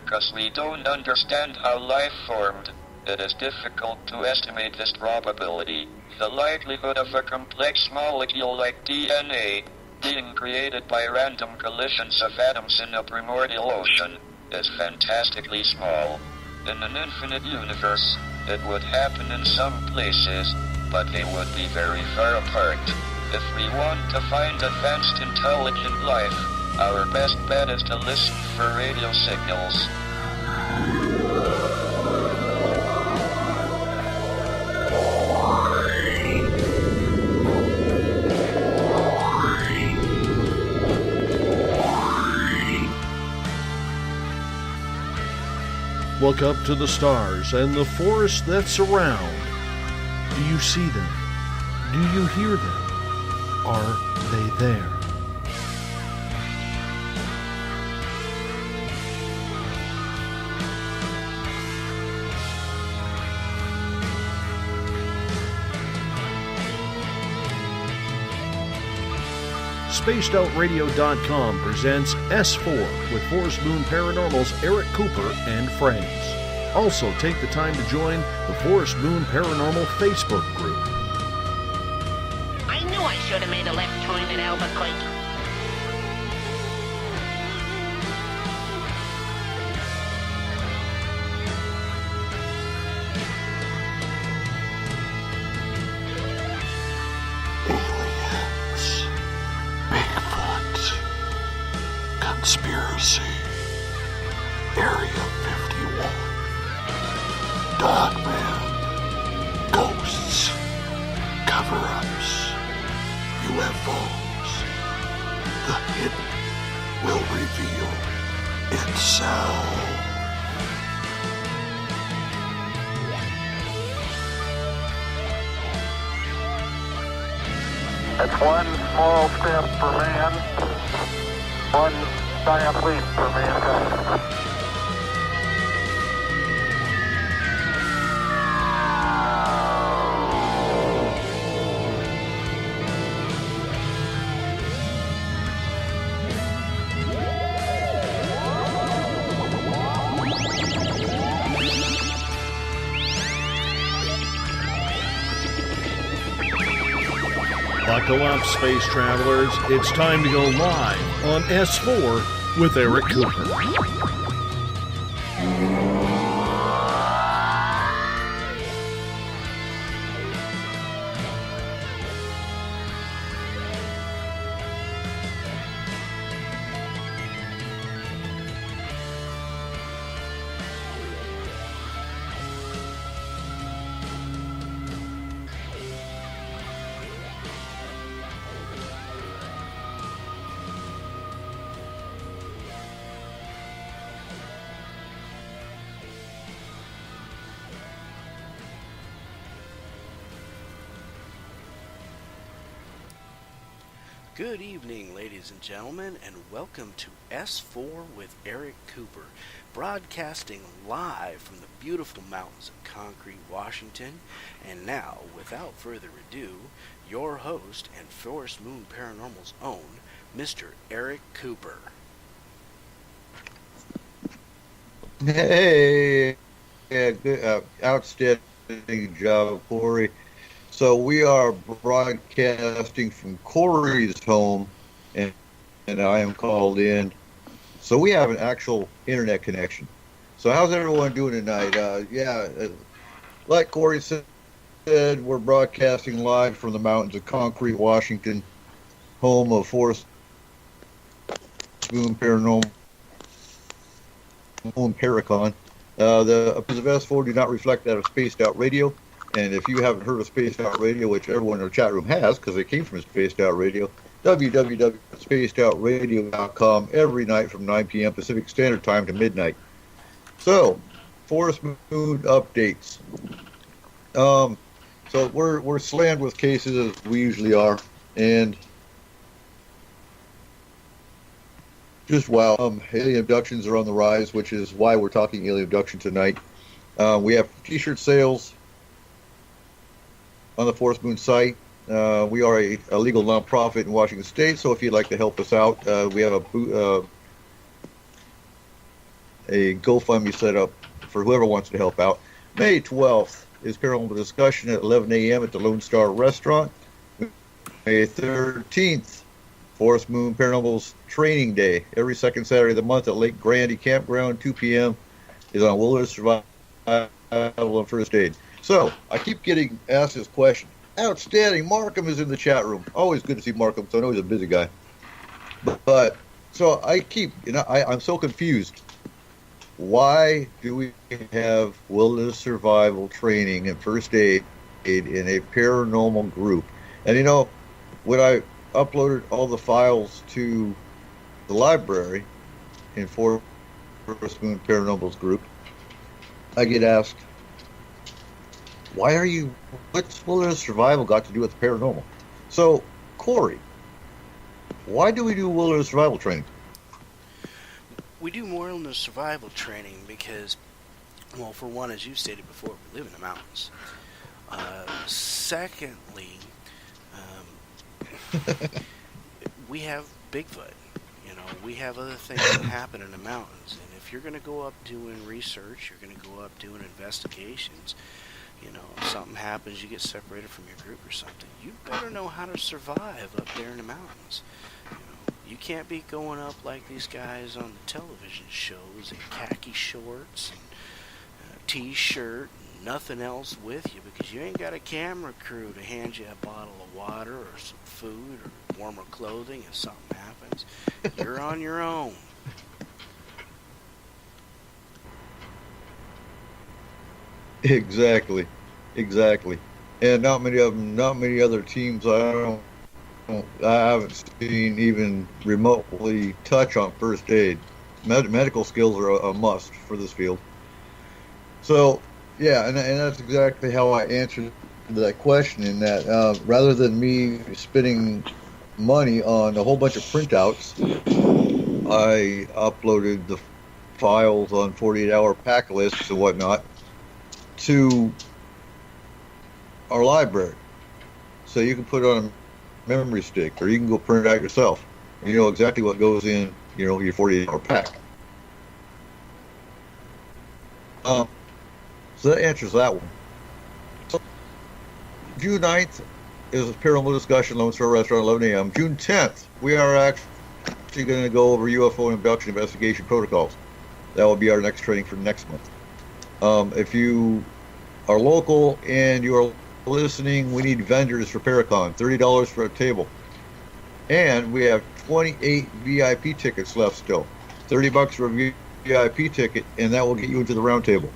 because we don't understand how life formed. It is difficult to estimate this probability. The likelihood of a complex molecule like DNA being created by random collisions of atoms in a primordial ocean is fantastically small. In an infinite universe, it would happen in some places, but they would be very far apart. If we want to find advanced intelligent life, our best bet is to listen for radio signals. Look up to the stars and the forests that surround. Do you see them? Do you hear them? Are they there? SpacedOutRadio.com presents S4 with Forest Moon Paranormal's Eric Cooper and friends. Also, take the time to join the Forest Moon Paranormal Facebook group. I knew I should have made a left turn at Albuquerque. Conspiracy, Area 51, Dogman, Ghosts, Cover-Ups, UFOs. The hidden will reveal itself. It's one small step for man, one giant leap for mankind. Buckle up, space travelers. It's time to go live on S4 with Eric Cooper. Good evening, ladies and gentlemen, and welcome to S4 with Eric Cooper, broadcasting live from the beautiful mountains of Concrete, Washington. And now, without further ado, your host and Forest Moon Paranormal's own, Mr. Eric Cooper. Hey, yeah, good, outstanding job, Corey. So we are broadcasting from Corey's home, and I am called in. So we have an actual internet connection. So how's everyone doing tonight? Like Corey said, we're broadcasting live from the mountains of Concrete, Washington, home of Forest Moon Paranormal, home Paracon. The episodes of S4 do not reflect that of Spaced Out Radio. And if you haven't heard of Spaced Out Radio, which everyone in the chat room has, because they came from Spaced Out Radio, www.spacedoutradio.com every night from 9 p.m. Pacific Standard Time to midnight. So, Forest Moon updates. So we're slammed with cases as we usually are, and just wow, alien abductions are on the rise, which is why we're talking alien abduction tonight. We have T-shirt sales on the Forest Moon site. We are a legal nonprofit in Washington State, so if you'd like to help us out, we have a a GoFundMe set up for whoever wants to help out. May 12th is Paranormal Discussion at 11 a.m. at the Lone Star Restaurant. May 13th, Forest Moon Paranormal's Training Day. Every second Saturday of the month at Lake Grandy Campground, 2 p.m. is on Wilderness Survival and First Aid. So, I keep getting asked this question. Outstanding. Markham is in the chat room. Always good to see Markham, so I know he's a busy guy. But so I keep, I'm so confused. Why do we have wilderness survival training and first aid in a paranormal group? And when I uploaded all the files to the library in Forest Moon Paranormal's group, I get asked, what's wilderness survival got to do with paranormal? So, Corey, why do we do wilderness survival training? We do wilderness survival training because, well, for one, as you stated before, we live in the mountains. Secondly, we have Bigfoot. We have other things that happen in the mountains. And if you're going to go up doing research, you're going to go up doing investigations, if something happens, you get separated from your group or something, you better know how to survive up there in the mountains. You can't be going up like these guys on the television shows in khaki shorts and a t-shirt and nothing else with you because you ain't got a camera crew to hand you a bottle of water or some food or warmer clothing if something happens. You're on your own. Exactly. And not many other teams I haven't seen even remotely touch on first aid. Medical skills are a must for this field. So, yeah, and that's exactly how I answered that question, in that rather than me spending money on a whole bunch of printouts, I uploaded the files on 48-hour pack lists and whatnot to our library. So you can put it on a memory stick, or you can go print it out yourself. And you know exactly what goes in, your 48-hour pack. So that answers that one. So June 9th is a paranormal discussion, Lone Star Restaurant, 11 a.m. June 10th, we are actually going to go over UFO and abduction investigation protocols. That will be our next training for next month. If you are local and you are listening, we need vendors for Paracon, $30 for a table. And we have 28 VIP tickets left still. $30 for a VIP ticket, and that will get you into the round table,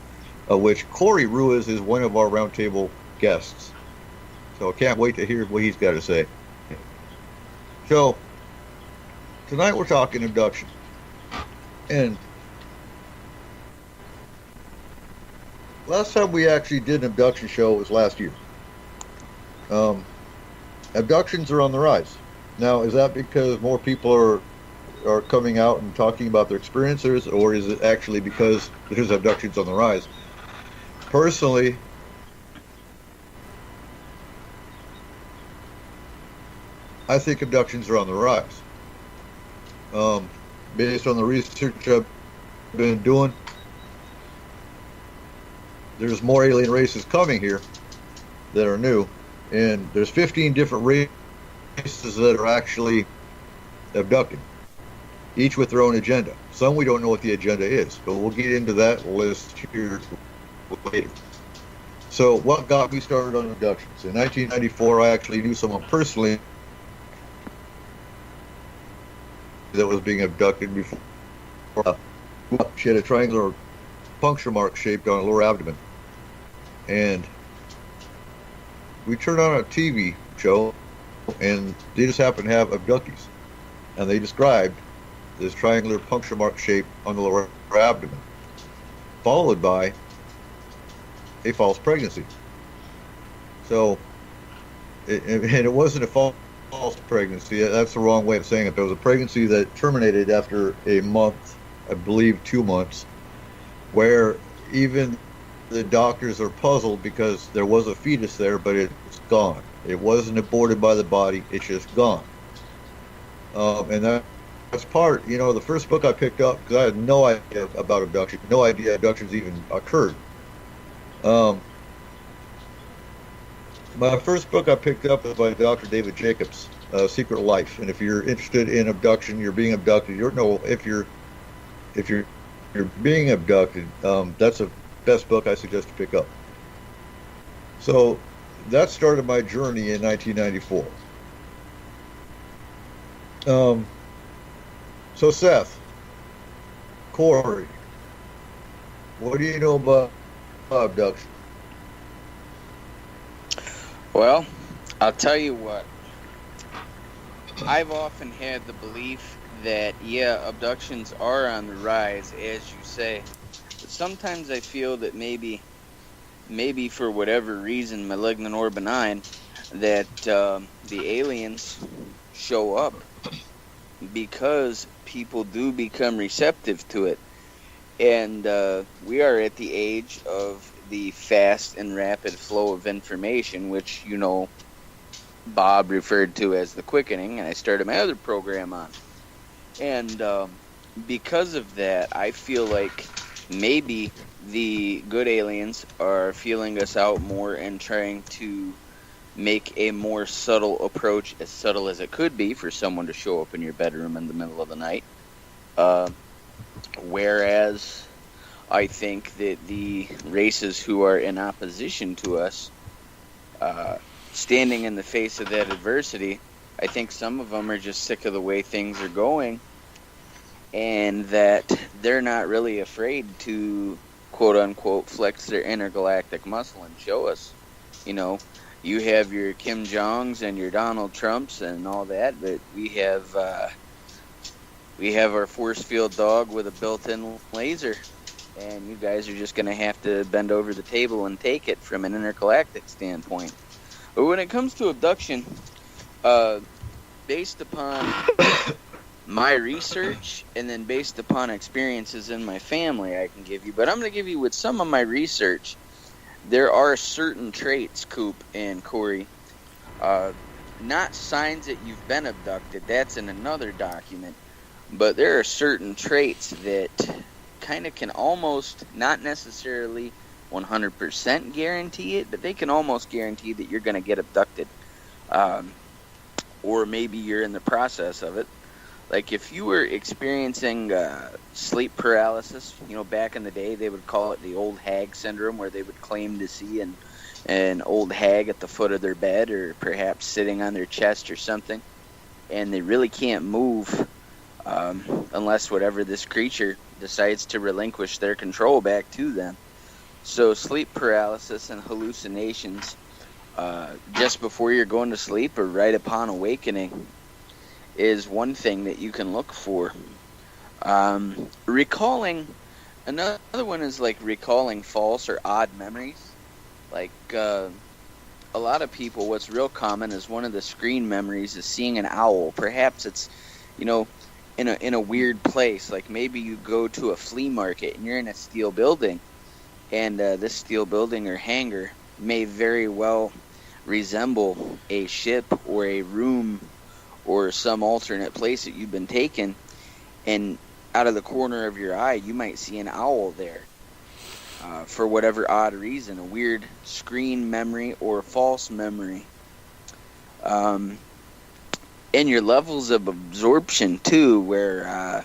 which Corey Ruiz is one of our round table guests. So I can't wait to hear what he's got to say. So tonight we're talking abduction. And last time we actually did an abduction show was last year. Abductions are on the rise. Now, is that because more people are coming out and talking about their experiences, or is it actually because there's abductions on the rise? Personally, I think abductions are on the rise. Based on the research I've been doing, there's more alien races coming here that are new, and there's 15 different races that are actually abducting, each with their own agenda. Some we don't know what the agenda is, but we'll get into that list here later. So what got me started on abductions? In 1994, I actually knew someone personally that was being abducted before. She had a triangular puncture mark shaped on her lower abdomen. And we turned on a TV show, and they just happened to have abductees. And they described this triangular puncture mark shape on the lower abdomen, followed by a false pregnancy. So, it wasn't a false pregnancy. That's the wrong way of saying it. There was a pregnancy that terminated after a month, I believe 2 months, where even the doctors are puzzled because there was a fetus there, but it's gone. It wasn't aborted by the body. It's just gone. And that's part, the first book I picked up, because I had no idea about abduction, no idea abductions even occurred. My first book I picked up was by Dr. David Jacobs, Secret Life. And if you're interested in abduction, you're being abducted. If you're being abducted, that's the best book I suggest to pick up. So that started my journey in 1994. So Seth, Corey, what do you know about abduction? Well, I'll tell you what. I've often had the belief that, abductions are on the rise, as you say. But sometimes I feel that maybe for whatever reason, malignant or benign, that the aliens show up because people do become receptive to it. And we are at the age of the fast and rapid flow of information, which, Bob referred to as the quickening, and I started my other program on. And because of that, I feel like maybe the good aliens are feeling us out more and trying to make a more subtle approach, as subtle as it could be for someone to show up in your bedroom in the middle of the night. Whereas I think that the races who are in opposition to us, standing in the face of that adversity, I think some of them are just sick of the way things are going, and that they're not really afraid to, quote-unquote, flex their intergalactic muscle and show us. You have your Kim Jongs and your Donald Trumps and all that, but we have our force field dog with a built-in laser. And you guys are just going to have to bend over the table and take it from an intergalactic standpoint. But when it comes to abduction, based upon my research and then based upon experiences in my family I can give you, but I'm going to give you with some of my research, there are certain traits, Coop and Corey, not signs that you've been abducted, that's in another document, but there are certain traits that kind of can almost, not necessarily 100% guarantee it, but they can almost guarantee that you're going to get abducted. Or maybe you're in the process of it. Like if you were experiencing sleep paralysis, back in the day they would call it the old hag syndrome, where they would claim to see an old hag at the foot of their bed or perhaps sitting on their chest or something, and they really can't move unless whatever this creature decides to relinquish their control back to them. So sleep paralysis and hallucinations just before you're going to sleep or right upon awakening is one thing that you can look for. Recalling, another one is like recalling false or odd memories. Like a lot of people, what's real common is one of the screen memories is seeing an owl. Perhaps it's, in a weird place. Like maybe you go to a flea market and you're in a steel building, and this steel building or hangar may very well resemble a ship or a room or some alternate place that you've been taken, and out of the corner of your eye you might see an owl there for whatever odd reason, a weird screen memory or false memory. And your levels of absorption too, where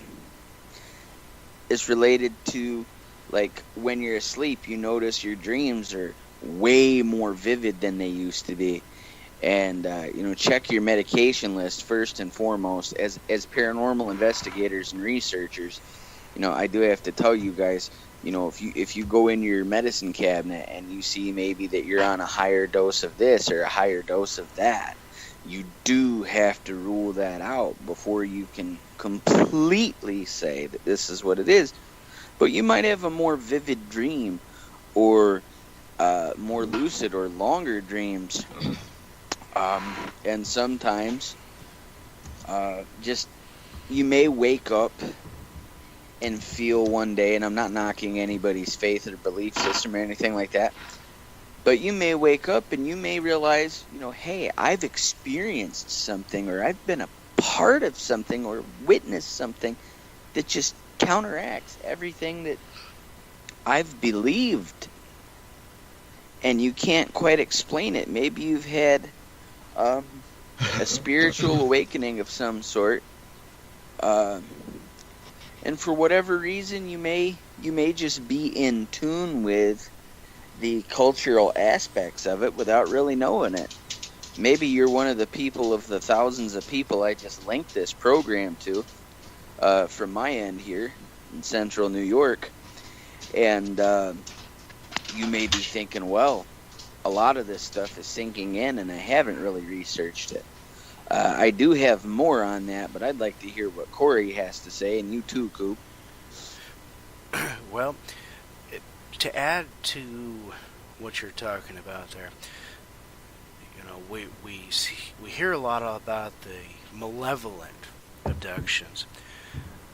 it's related to, like, when you're asleep, you notice your dreams are way more vivid than they used to be. And check your medication list first and foremost. As paranormal investigators and researchers, I do have to tell you guys, if you go in your medicine cabinet and you see maybe that you're on a higher dose of this or a higher dose of that, you do have to rule that out before you can completely say that this is what it is. But you might have a more vivid dream or more lucid or longer dreams. And sometimes just you may wake up and feel one day, and I'm not knocking anybody's faith or belief system or anything like that, but you may wake up and you may realize, hey, I've experienced something, or I've been part of something or witness something that just counteracts everything that I've believed. And you can't quite explain it. Maybe you've had a spiritual awakening of some sort. And for whatever reason, you may just be in tune with the cultural aspects of it without really knowing it. Maybe you're one of the people of the thousands of people I just linked this program to from my end here in central New York. And you may be thinking, well, a lot of this stuff is sinking in and I haven't really researched it. I do have more on that, but I'd like to hear what Corey has to say, and you too, Coop. Well, to add to what you're talking about there, you know, we hear a lot about the malevolent abductions,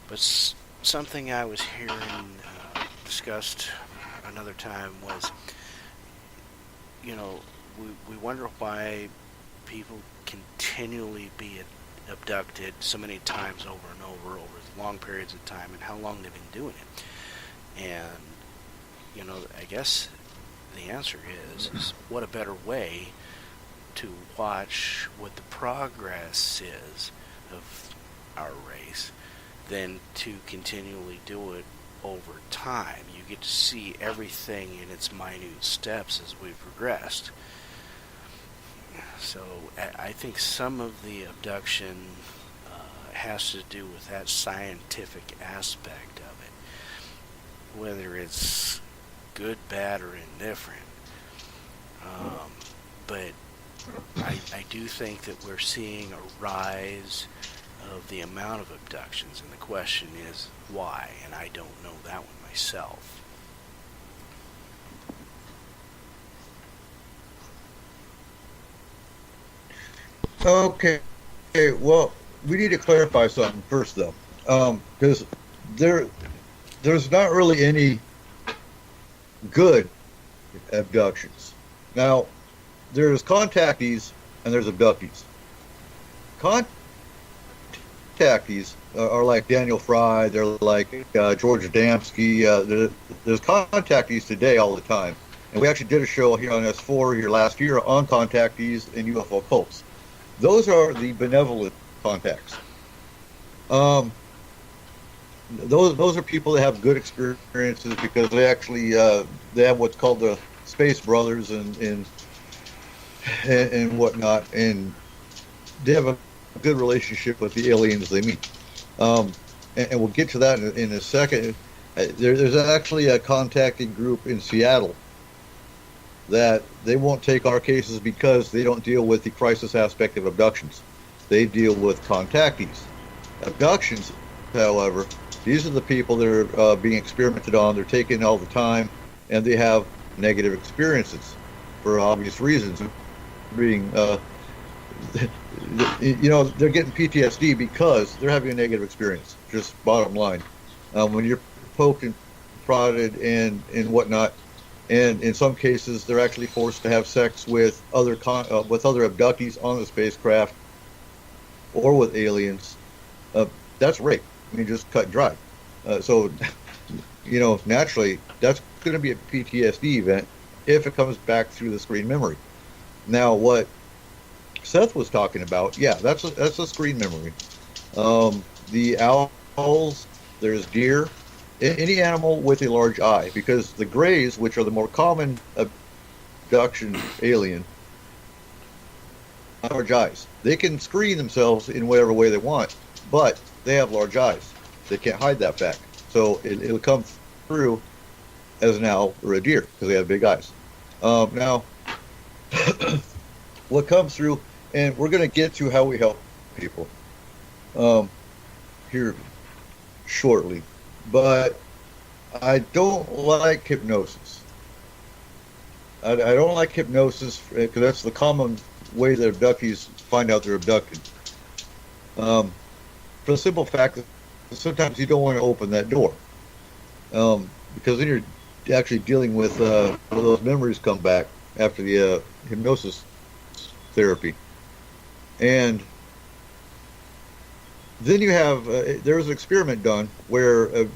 but something I was hearing discussed another time was, you know, we wonder why people continually be abducted so many times over and over long periods of time, and how long they've been doing it. And, you know, I guess the answer is what a better way to watch what the progress is of our race than to continually do it over time. You get to see everything in its minute steps as we progressed. So I think some of the abduction has to do with that scientific aspect of it, whether it's good, bad, or indifferent. But I do think that we're seeing a rise of the amount of abductions, and the question is why, and I don't know that one myself. Okay. Well, we need to clarify something first, though, because there's not really any good abductions. Now, there's contactees and there's abductees. Contactees are like Daniel Fry. They're like George Adamski. There's contactees today all the time, and we actually did a show here on S4 here last year on contactees and UFO cults. Those are the benevolent contacts. Those are people that have good experiences because they actually they have what's called the Space Brothers and whatnot, and they have a good relationship with the aliens they meet. And we'll get to that in a second. There's actually a contacting group in Seattle that they won't take our cases because they don't deal with the crisis aspect of abductions. They deal with contactees. Abductions, however, these are the people that are being experimented on. They're taken all the time, and they have negative experiences for obvious reasons. Being, you know, they're getting PTSD because they're having a negative experience. Just bottom line. When you're poked and prodded and whatnot, and in some cases they're actually forced to have sex with other abductees on the spacecraft or with aliens. That's rape. I mean, just cut and dry. So, you know, naturally that's going to be a PTSD event if it comes back through the screen memory. Now, what Seth was talking about, yeah, that's a screen memory. The owls, there's deer, any animal with a large eye, because the grays, which are the more common abduction alien, have large eyes. They can screen themselves in whatever way they want, but they have large eyes. They can't hide that fact. So it'll come through as an owl or a deer because they have big eyes. Now, what comes through, and we're going to get to how we help people here shortly, but I don't like hypnosis. I don't like hypnosis because that's the common way that abductees find out they're abducted. For the simple fact that sometimes you don't want to open that door because then you're actually dealing with when those memories come back after the hypnosis therapy. And then you have there was an experiment done where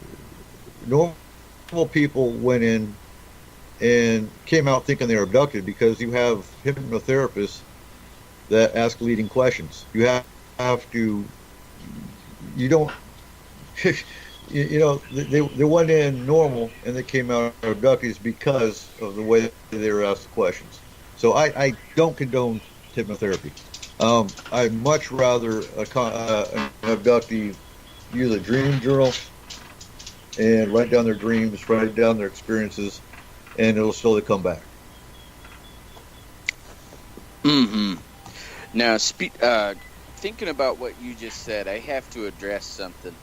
normal people went in and came out thinking they were abducted, because you have hypnotherapists that ask leading questions. You have to, you don't, they went in normal and they came out abductees because of the way they were asked the questions. So I don't condone hypnotherapy. I'd much rather an abductee use a dream journal and write down their dreams, write down their experiences, and it'll slowly come back. Mm-hmm. Now, thinking about what you just said, I have to address something.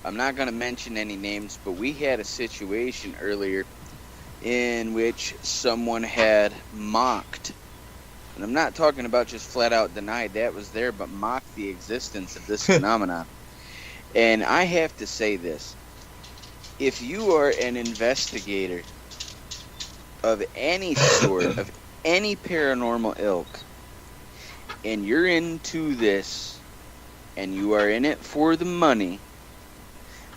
I'm not going to mention any names, but we had a situation earlier in which someone had mocked, and I'm not talking about just flat out denied that was there, but mocked the existence of this phenomenon. And I have to say this. If you are an investigator of any sort, of any paranormal ilk, and you're into this, and you are in it for the money,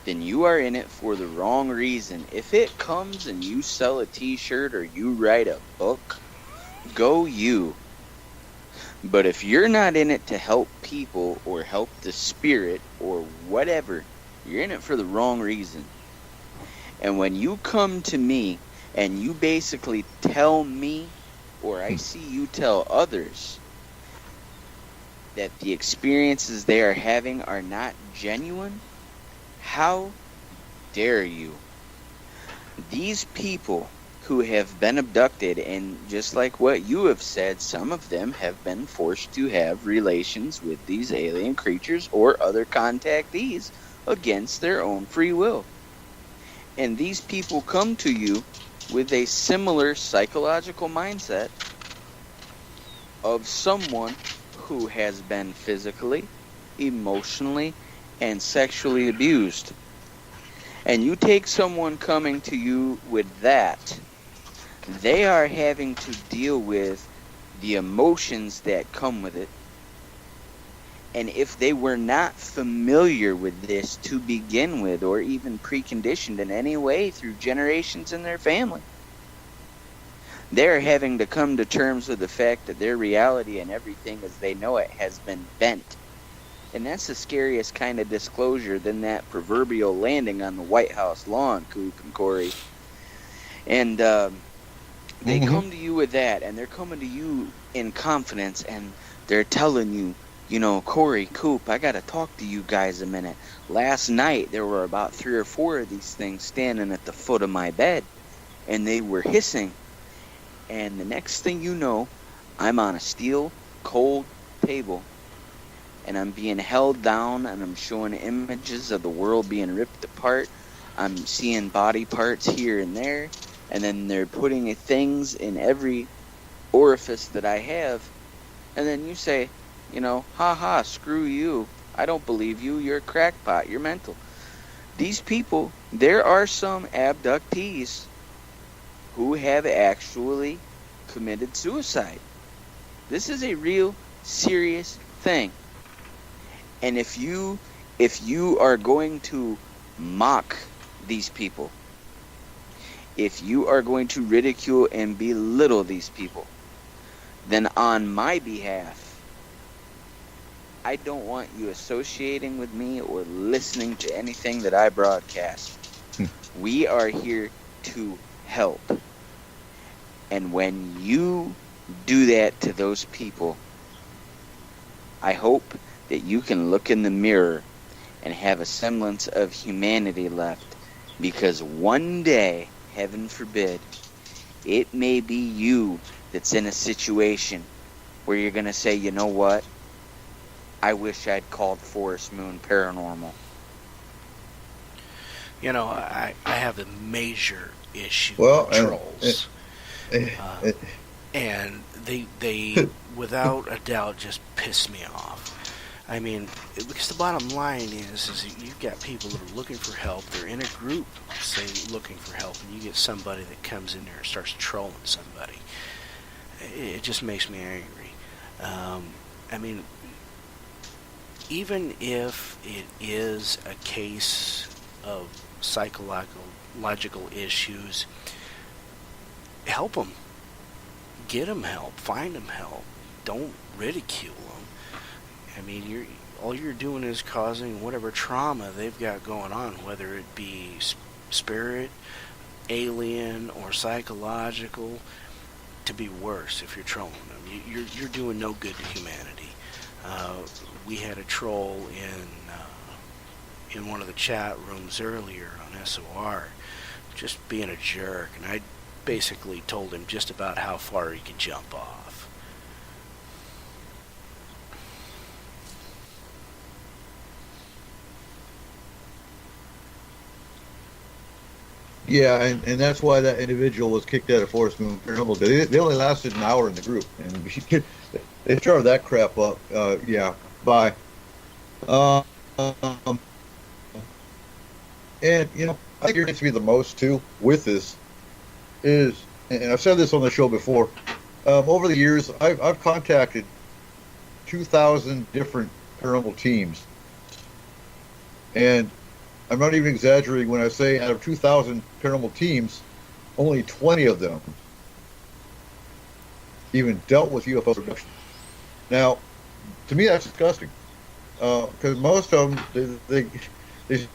then you are in it for the wrong reason. If it comes and you sell a t-shirt or you write a book, go you. But if you're not in it to help people or help the spirit or whatever, you're in it for the wrong reason. And when you come to me and you basically tell me, or I see you tell others, that the experiences they are having are not genuine, how dare you? These people who have been abducted, and just like what you have said, some of them have been forced to have relations with these alien creatures or other contactees against their own free will. And these people come to you with a similar psychological mindset of someone who has been physically, emotionally, and sexually abused. And you take someone coming to you with that, they are having to deal with the emotions that come with it. And if they were not familiar with this to begin with, or even preconditioned in any way through generations in their family, they're having to come to terms with the fact that their reality and everything as they know it has been bent. And that's the scariest kind of disclosure than that proverbial landing on the White House lawn, Coop and Corey. And they come to you with that, and they're coming to you in confidence, and they're telling you, you know, Corey, Coop, I got to talk to you guys a minute. Last night, there were about 3 or 4 of these things standing at the foot of my bed, and they were hissing. And the next thing you know, I'm on a steel, cold table, and I'm being held down, and I'm showing images of the world being ripped apart. I'm seeing body parts here and there, and then they're putting things in every orifice that I have. And then you say, you know, ha, screw you. I don't believe you. You're a crackpot. You're mental. These people, there are some abductees who have actually committed suicide. This is a real serious thing. And if you are going to mock these people, if you are going to ridicule and belittle these people, then on my behalf, I don't want you associating with me or listening to anything that I broadcast. We are here to help. And when you do that to those people, I hope that you can look in the mirror and have a semblance of humanity left. Because one day, heaven forbid, it may be you that's in a situation where you're going to say, you know what? I wish I'd called Forest Moon Paranormal. You know, I have a major issue Well, with trolls. And they without a doubt, just piss me off. I mean, because the bottom line is you've got people that are looking for help. They're in a group, say, looking for help, and you get somebody that comes in there and starts trolling somebody. It just makes me angry. I mean, even if it is a case of psychological issues, help them. Get them help. Find them help. Don't ridicule them. I mean, all you're doing is causing whatever trauma they've got going on, whether it be spirit, alien, or psychological, to be worse if you're trolling them. You're doing no good to humanity. We had a troll in one of the chat rooms earlier on SOR, just being a jerk, and I basically told him just about how far he could jump off. Yeah, and that's why that individual was kicked out of Forest Moon Paranormal. They only lasted an hour in the group, and they charred that crap up. Yeah, bye. And, you know, I think it needs to be the most, too, with this, is, and I've said this on the show before, over the years, I've contacted 2,000 different paranormal teams. And I'm not even exaggerating when I say out of 2,000 paranormal teams, only 20 of them even dealt with UFO abduction. Now, to me, that's disgusting. Because most of them, they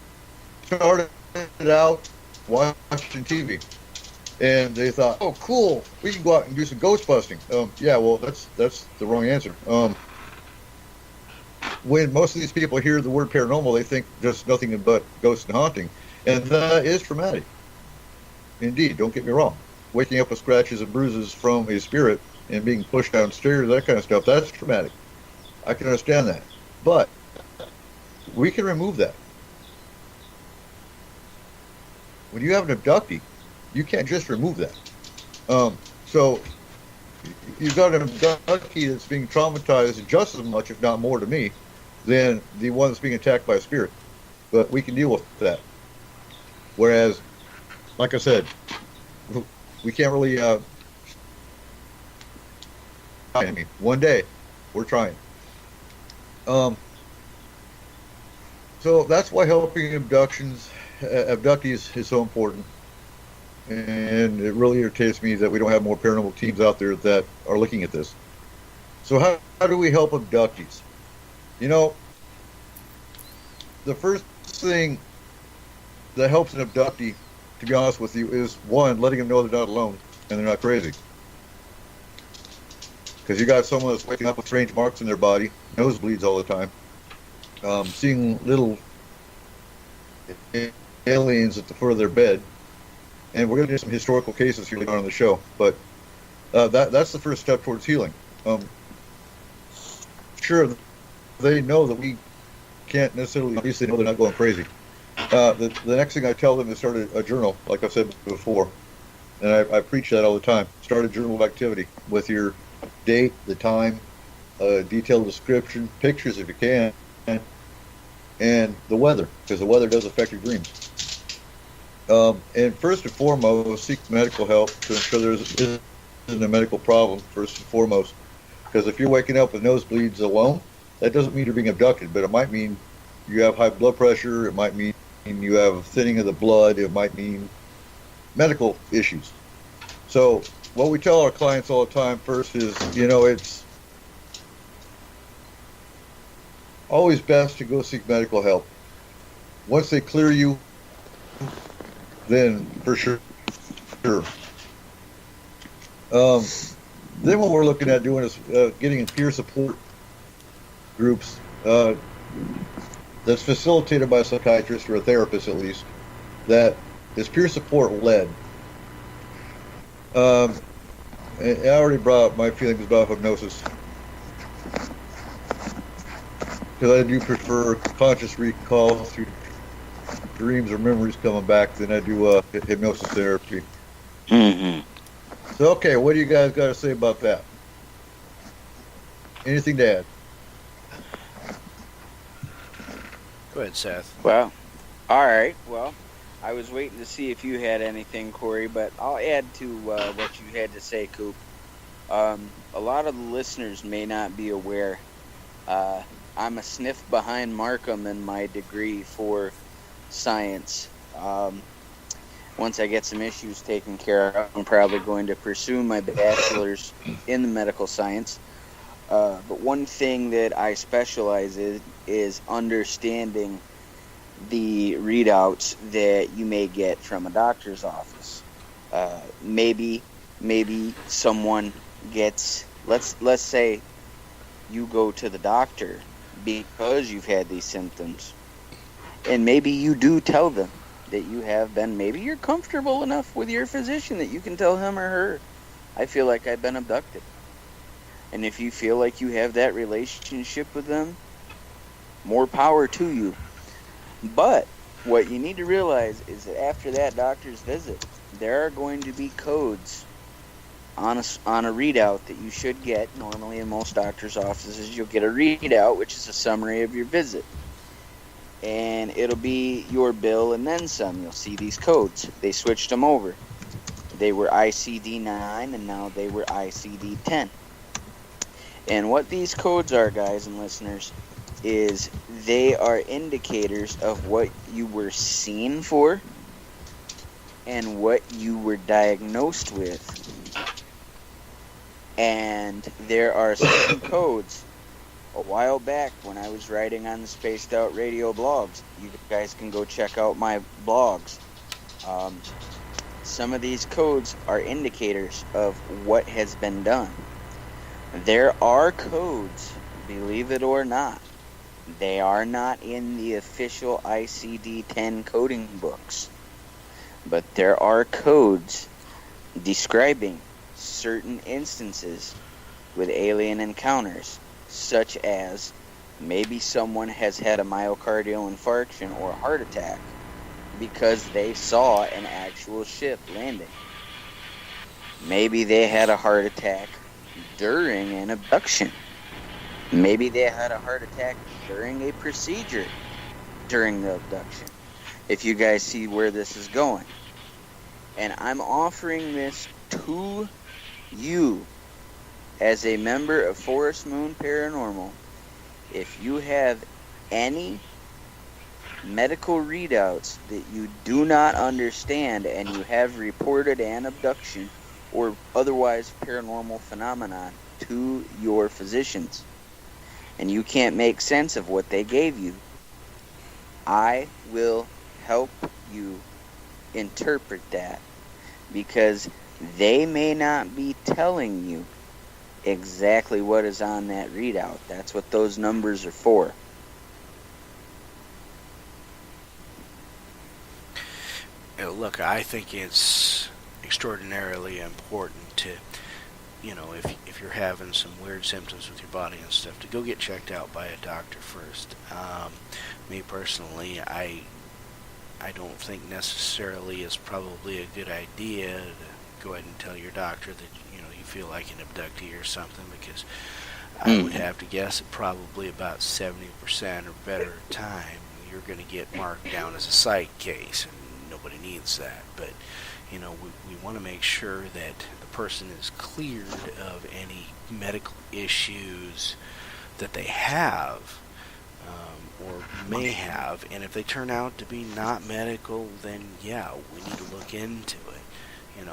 started out watching TV. And they thought, oh, cool, we can go out and do some ghost busting. Yeah, well, that's the wrong answer. When most of these people hear the word paranormal, they think just nothing but ghosts and haunting. And that is traumatic. Indeed, don't get me wrong. Waking up with scratches and bruises from a spirit and being pushed downstairs, that kind of stuff, that's traumatic. I can understand that. But we can remove that. When you have an abductee, you can't just remove that. So you've got an abductee that's being traumatized just as much, if not more to me, than the one that's being attacked by a spirit. But we can deal with that. Whereas, like I said, we can't really... I mean, one day, we're trying. So that's why helping abductees is so important. And it really irritates me that we don't have more paranormal teams out there that are looking at this. So how do we help abductees? You know, the first thing that helps an abductee, to be honest with you, is one, letting them know they're not alone and they're not crazy. Because you got someone that's waking up with strange marks in their body, nosebleeds all the time, seeing little aliens at the foot of their bed. And we're going to do some historical cases here later on in the show, but that's the first step towards healing. Sure, they know that we can't necessarily, obviously know they're not going crazy. The next thing I tell them is start a journal, like I've said before, and I preach that all the time. Start a journal of activity with your date, the time, detailed description, pictures if you can, and the weather, because the weather does affect your dreams. And first and foremost, seek medical help to ensure there isn't a medical problem, first and foremost. Because if you're waking up with nosebleeds alone, that doesn't mean you're being abducted, but it might mean you have high blood pressure, it might mean you have thinning of the blood, it might mean medical issues. So what we tell our clients all the time first is, you know, it's always best to go seek medical help. Once they clear you, then for sure. Then what we're looking at doing is getting in peer support groups that's facilitated by a psychiatrist or a therapist at least, that is peer support led. I already brought up my feelings about hypnosis, because I do prefer conscious recall through dreams or memories coming back than I do hypnosis therapy. Mm-hmm. So, okay, what do you guys got to say about that? Anything to add? Go ahead, Seth. Well, all right. Well, I was waiting to see if you had anything, Corey, but I'll add to what you had to say, Coop. A lot of the listeners may not be aware I'm a sniff behind Markham in my degree for science. Once I get some issues taken care of, I'm probably going to pursue my bachelor's in the medical science. But one thing that I specialize in is understanding the readouts that you may get from a doctor's office. Maybe someone gets, let's say you go to the doctor because you've had these symptoms, and maybe you do tell them that you have been, maybe you're comfortable enough with your physician that you can tell him or her, I feel like I've been abducted. And if you feel like you have that relationship with them, more power to you. But what you need to realize is that after that doctor's visit, there are going to be codes on a readout that you should get. Normally in most doctor's offices, you'll get a readout, which is a summary of your visit. And it'll be your bill and then some. You'll see these codes. They switched them over. They were ICD-9 and now they were ICD-10. And what these codes are, guys and listeners, is they are indicators of what you were seen for and what you were diagnosed with. And there are certain codes. A while back when I was writing on the Spaced Out Radio blogs, you guys can go check out my blogs. Some of these codes are indicators of what has been done. There are codes, believe it or not. They are not in the official ICD-10 coding books. But there are codes describing certain instances with alien encounters, such as maybe someone has had a myocardial infarction or a heart attack because they saw an actual ship landing. Maybe they had a heart attack during an abduction. Maybe they had a heart attack during a procedure during the abduction. If you guys see where this is going. And I'm offering this to you as a member of Forest Moon Paranormal. If you have any medical readouts that you do not understand and you have reported an abduction or otherwise paranormal phenomenon to your physicians, and you can't make sense of what they gave you, I will help you interpret that, because they may not be telling you exactly what is on that readout. That's what those numbers are for. Look, I think it's extraordinarily important to, if you're having some weird symptoms with your body and stuff, to go get checked out by a doctor first. Me personally, I don't think necessarily it's probably a good idea to go ahead and tell your doctor that you feel like an abductee or something, because I would have to guess that probably about 70% or better time you're going to get marked down as a psych case, and nobody needs that. But we want to make sure that the person is cleared of any medical issues that they have or may have, and if they turn out to be not medical, then yeah, we need to look into it,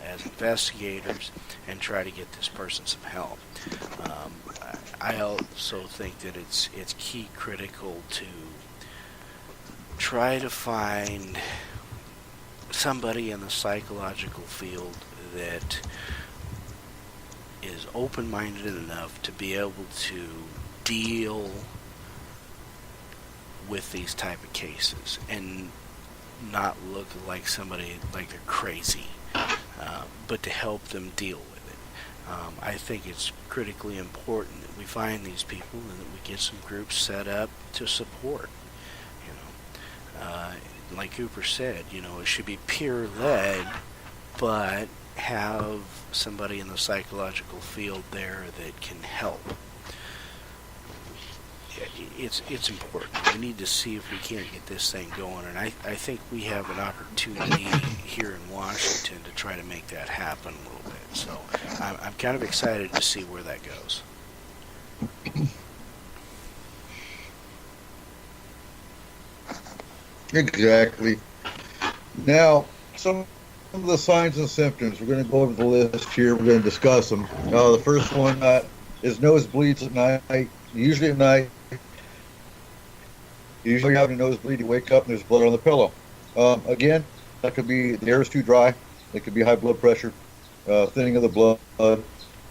as investigators, and try to get this person some help. I also think that it's key critical to try to find somebody in the psychological field that is open-minded enough to be able to deal with these type of cases and not look like somebody like they're crazy, but to help them deal with it. I think it's critically important that we find these people and that we get some groups set up to support. Like Cooper said, it should be peer-led, but have somebody in the psychological field there that can help. It's important. We need to see if we can't get this thing going, and I think we have an opportunity here in Washington to try to make that happen a little bit. So I'm kind of excited to see where that goes. Exactly. Now, some of the signs and symptoms. We're going to go over the list here. We're going to discuss them. The first one is nosebleeds at night. Usually at night, usually you're having a nosebleed. You wake up and there's blood on the pillow. Again, that could be the air is too dry. It could be high blood pressure, thinning of the blood,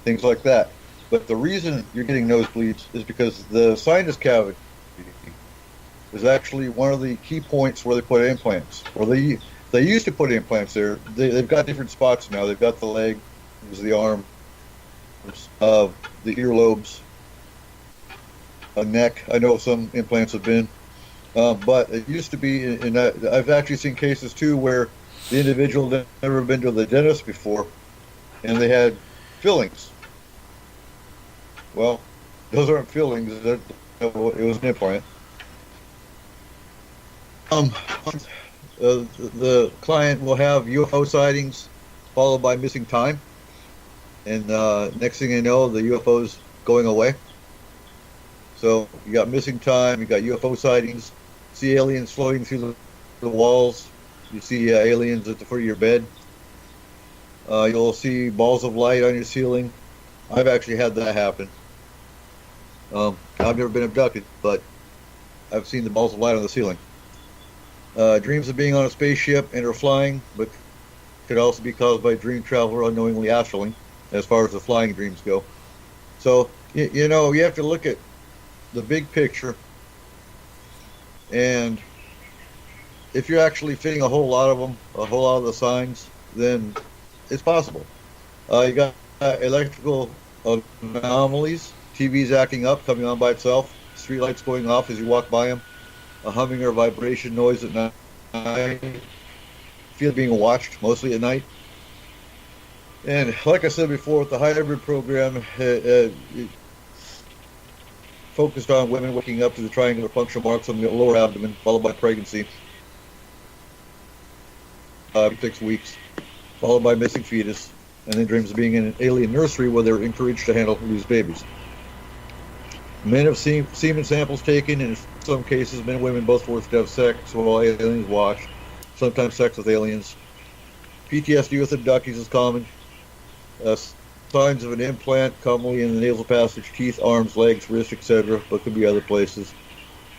things like that. But the reason you're getting nosebleeds is because the sinus cavity is actually one of the key points where they put implants. Or they used to put implants there. They've got different spots now. They've got the legs, the arms, the earlobes, a neck. I know some implants have been. But it used to be, and I've actually seen cases too where the individual had never been to the dentist before, and they had fillings. Well, those aren't fillings. It was an implant. The client will have UFO sightings followed by missing time, and next thing you know, the UFO's going away. So you got missing time, you got UFO sightings, see aliens floating through the walls, you see aliens at the foot of your bed. You'll see balls of light on your ceiling. I've actually had that happen. I've never been abducted, but I've seen the balls of light on the ceiling. Dreams of being on a spaceship and or flying, but could also be caused by a dream traveler unknowingly astraling, as far as the flying dreams go. So, you know, you have to look at the big picture, and if you're actually fitting a whole lot of them, a whole lot of the signs, then it's possible. You got electrical anomalies, TVs acting up, coming on by itself, streetlights going off as you walk by them, a humming or vibration noise at night, feel being watched mostly at night. And like I said before, with the hybrid program, focused on women waking up to the triangular puncture marks on the lower abdomen, followed by pregnancy, 6 weeks, followed by missing fetus, and then dreams of being in an alien nursery where they're encouraged to handle loose babies. Men have semen samples taken, and in some cases, men and women both forced to have sex while aliens watch, sometimes sex with aliens. PTSD with abductees is common. Signs of an implant, commonly in the nasal passage, teeth, arms, legs, wrists, etc., but could be other places.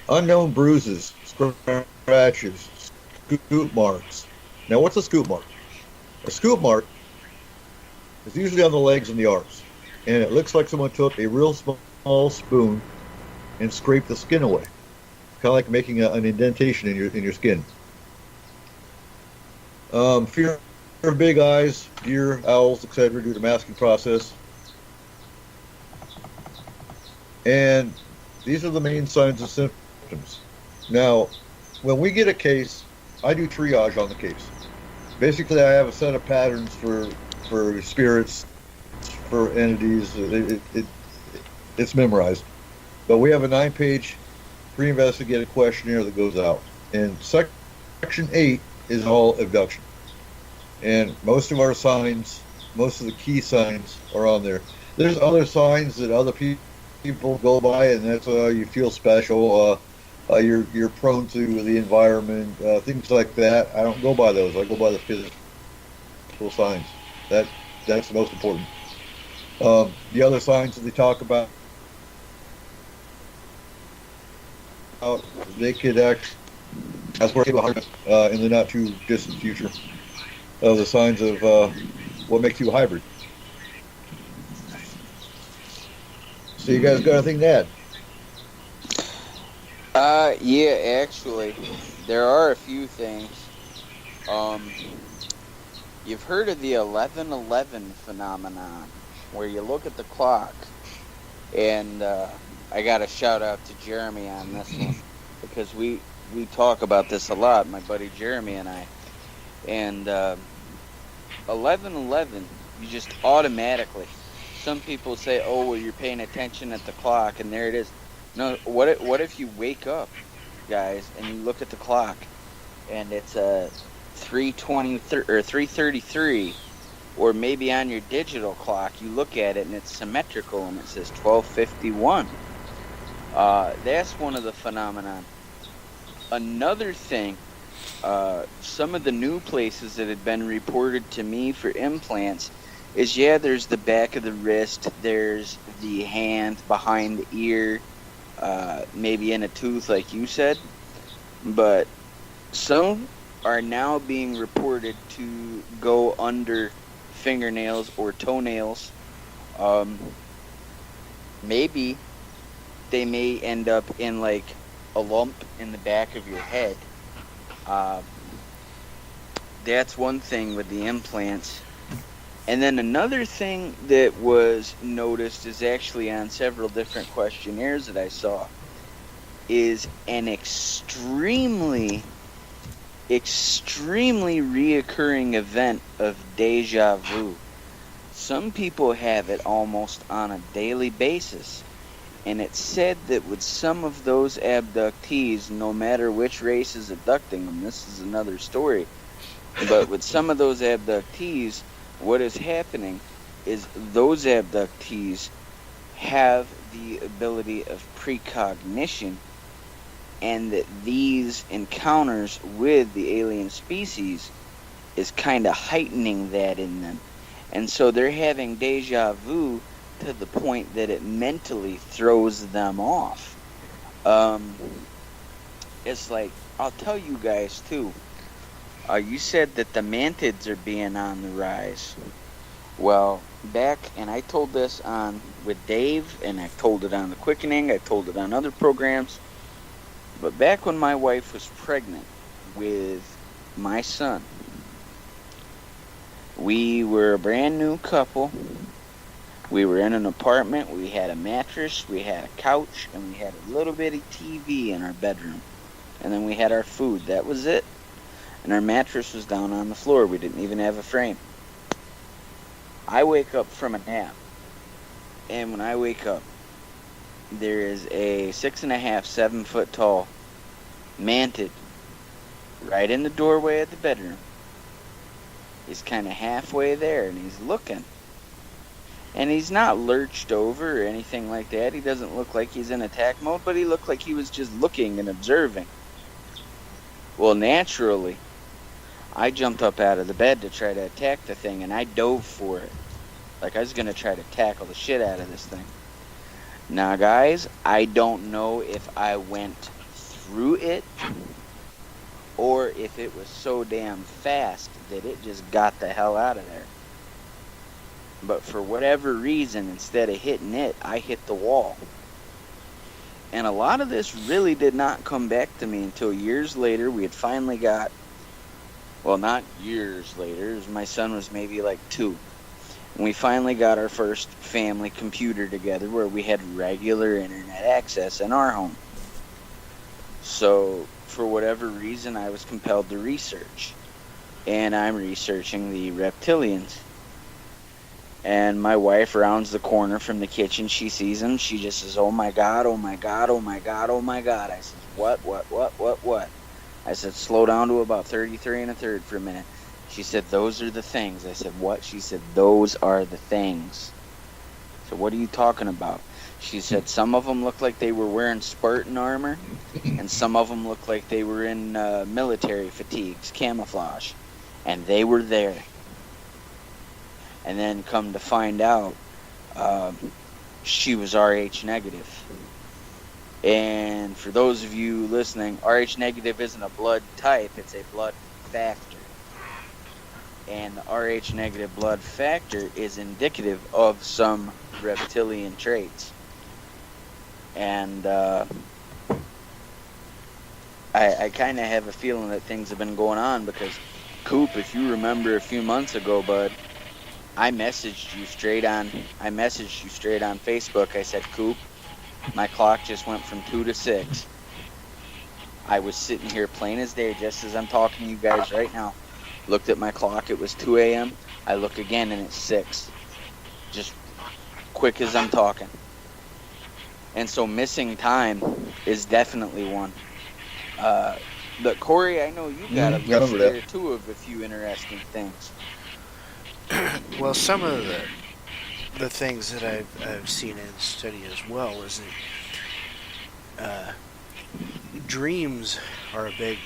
Unknown bruises, scratches, scoop marks. Now, what's a scoop mark? A scoop mark is usually on the legs and the arms, and it looks like someone took a real small spoon and scraped the skin away, kind of like making an indentation in your skin. Fear of big eyes, deer, owls, etc., due to masking process. And these are the main signs and symptoms. Now, when we get a case, I do triage on the case. Basically, I have a set of patterns for spirits, for entities. It's memorized. But we have a 9-page pre-investigative questionnaire that goes out. And Section 8 is all abduction. And most of our signs, most of the key signs are on there. There's other signs that other people go by, and that's you feel special, you're prone to the environment, things like that. I don't go by those. I go by the physical signs. That's the most important. The other signs that they talk about, they could actually, that's where in the not too distant future, of the signs of what makes you a hybrid. So you guys got anything to add? Yeah, actually, there are a few things. You've heard of the 11:11 phenomenon, where you look at the clock, and I got a shout out to Jeremy on this one, because we talk about this a lot, my buddy Jeremy and I. And 11:11, you just automatically, some people say, oh, well, you're paying attention at the clock, and there it is. No, what if you wake up, guys, and you look at the clock, and it's 3:20 or 3:33, or maybe on your digital clock, you look at it, and it's symmetrical, and it says 12:51. That's one of the phenomenon. Another thing Some of the new places that had been reported to me for implants is, yeah, there's the back of the wrist, there's the hand behind the ear, maybe in a tooth like you said, but some are now being reported to go under fingernails or toenails. Maybe they may end up in like a lump in the back of your head. That's one thing with the implants. And then another thing that was noticed is actually on several different questionnaires that I saw is an extremely reoccurring event of deja vu. Some people have it almost on a daily basis. And it's said that with some of those abductees, no matter which race is abducting them, this is another story, but with some of those abductees, what is happening is those abductees have the ability of precognition, and that these encounters with the alien species is kind of heightening that in them. And so they're having deja vu to the point that it mentally throws them off. It's like, I'll tell you guys too, you said that the mantids are being on the rise. Well, back, and I told this on with Dave, and I told it on The Quickening, I told it on other programs, but back when my wife was pregnant with my son, we were a brand new couple. We were in an apartment, we had a mattress, we had a couch, and we had a little bitty TV in our bedroom. And then we had our food, that was it. And our mattress was down on the floor, we didn't even have a frame. I wake up from a nap, and when I wake up, there is a 6.5, 7 foot tall mantid right in the doorway of the bedroom. He's kind of halfway there, and he's looking. And he's not lurched over or anything like that. He doesn't look like he's in attack mode, but he looked like he was just looking and observing. Well, naturally, I jumped up out of the bed to try to attack the thing, and I dove for it. Like I was going to try to tackle the shit out of this thing. Now, guys, I don't know if I went through it or if it was so damn fast that it just got the hell out of there. But for whatever reason, instead of hitting it, I hit the wall. And a lot of this really did not come back to me until years later. We had finally got, well, not years later, my son was maybe like 2. And we finally got our first family computer together where we had regular internet access in our home. So, for whatever reason, I was compelled to research. And I'm researching the reptilians. And my wife rounds the corner from the kitchen. She sees him. She just says, "Oh my God, oh my God, oh my God, oh my God." I said, what? I said, "Slow down to about 33 1/3 for a minute." She said, "Those are the things." I said, "What?" She said, "Those are the things." So what are you talking about? She said, "Some of them look like they were wearing Spartan armor, and some of them look like they were in military fatigues, camouflage. And they were there." And then come to find out, she was RH negative. And for those of you listening, RH negative isn't a blood type, it's a blood factor. And the RH negative blood factor is indicative of some reptilian traits. And I kind of have a feeling that things have been going on because, Coop, if you remember a few months ago, bud, I messaged you straight on Facebook. I said, "Coop, my clock just went from 2 to 6. I was sitting here plain as day, just as I'm talking to you guys right now. Looked at my clock, it was 2 a.m. I look again and it's 6. Just quick as I'm talking. And so missing time is definitely one. But Corey, I know you got a list there too of a few interesting things. Well, some of the things that I've seen and studied as well is that dreams are a big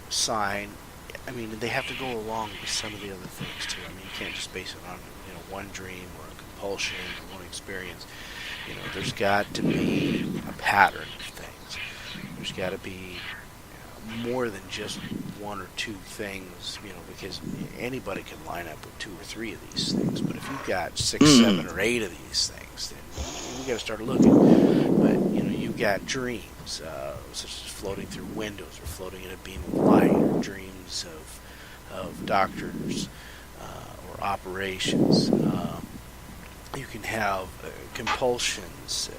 sign. I mean, they have to go along with some of the other things too. I mean, you can't just base it on one dream or a compulsion or one experience. There's got to be a pattern of things. There's got to be more than just one or two things, because anybody can line up with two or three of these things. But if you've got 6, 7, or 8 of these things, then we got to start looking. But you've got dreams, such as floating through windows or floating in a beam of light, or dreams of doctors or operations. You can have compulsions,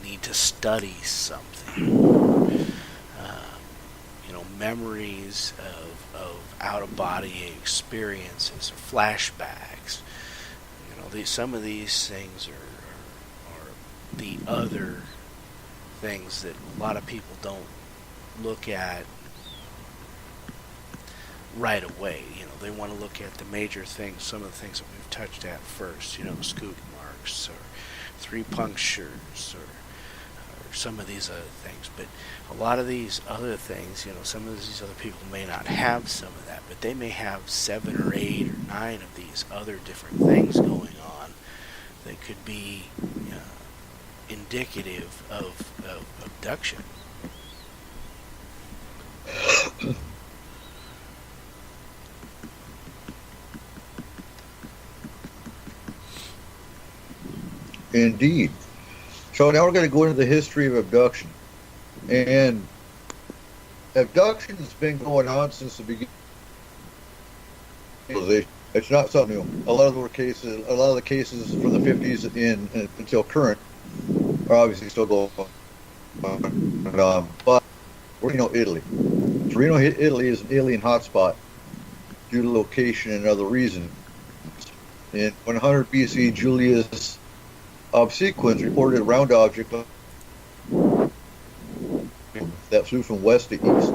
need to study something. Memories of out-of-body experiences or flashbacks. Some of these things are the other things that a lot of people don't look at right away. They want to look at the major things, some of the things that we've touched at first, scoot marks or 3 punctures or some of these other things. But a lot of these other things, some of these other people may not have some of that, but they may have 7 or 8 or 9 of these other different things going on that could be indicative of abduction. Indeed. So now we're going to go into the history of abduction. And abduction has been going on since the beginning. It's not something new. A lot of the cases from the 50s until current are obviously still going on. But Italy. Torino, Italy is an alien hotspot due to location and other reasons. In 100 BC, Julius Obsequens reported a round object that flew from west to east.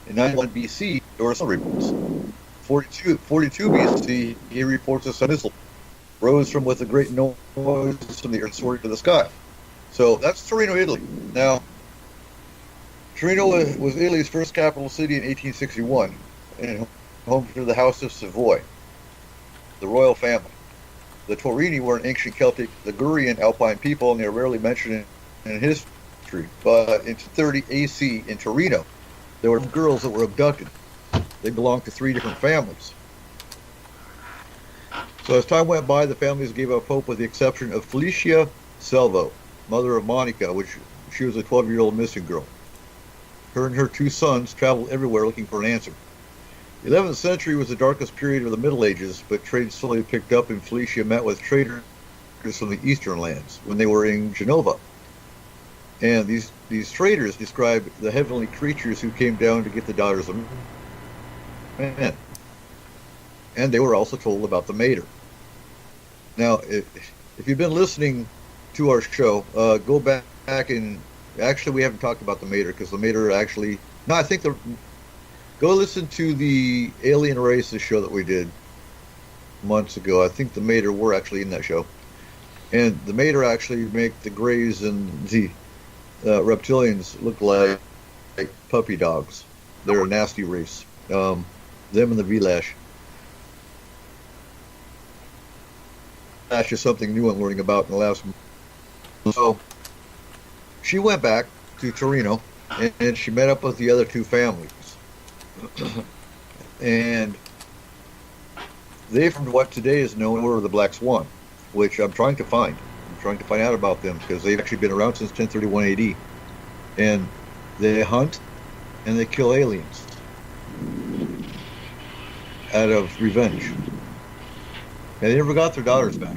In 91 BC, there were some reports. 42 BC, he reports a sun missile rose from with a great noise from the earth soaring to the sky. So that's Torino, Italy. Now, Torino was Italy's first capital city in 1861 and home to the House of Savoy, the royal family. The Torini were an ancient Celtic Ligurian alpine people, and they are rarely mentioned in history. But in 230 AC in Torino, there were girls that were abducted. They belonged to 3 different families. So as time went by, the families gave up hope with the exception of Felicia Selvo, mother of Monica, which she was a 12-year-old missing girl. Her and her 2 sons traveled everywhere looking for an answer. The 11th century was the darkest period of the Middle Ages, but trade slowly picked up, and Felicia met with traders from the eastern lands when they were in Genova. And these traders described the heavenly creatures who came down to get the daughters of men. And they were also told about the Mater. Now, if you've been listening to our show, go back and actually we haven't talked about the Mater because the Mater actually go listen to the Alien Races show that we did months ago. I think the Mater were actually in that show. And the Mater actually make the Greys and the reptilians look like puppy dogs. They're a nasty race. Them and the Velash. That's just something new I'm learning about in the last month. So she went back to Torino and she met up with the other 2 families. And they formed what today is known as the Black Swan, which I'm trying to find. I'm trying to find out about them because they've actually been around since 1031 AD. And they hunt and they kill aliens out of revenge. And they never got their daughters back.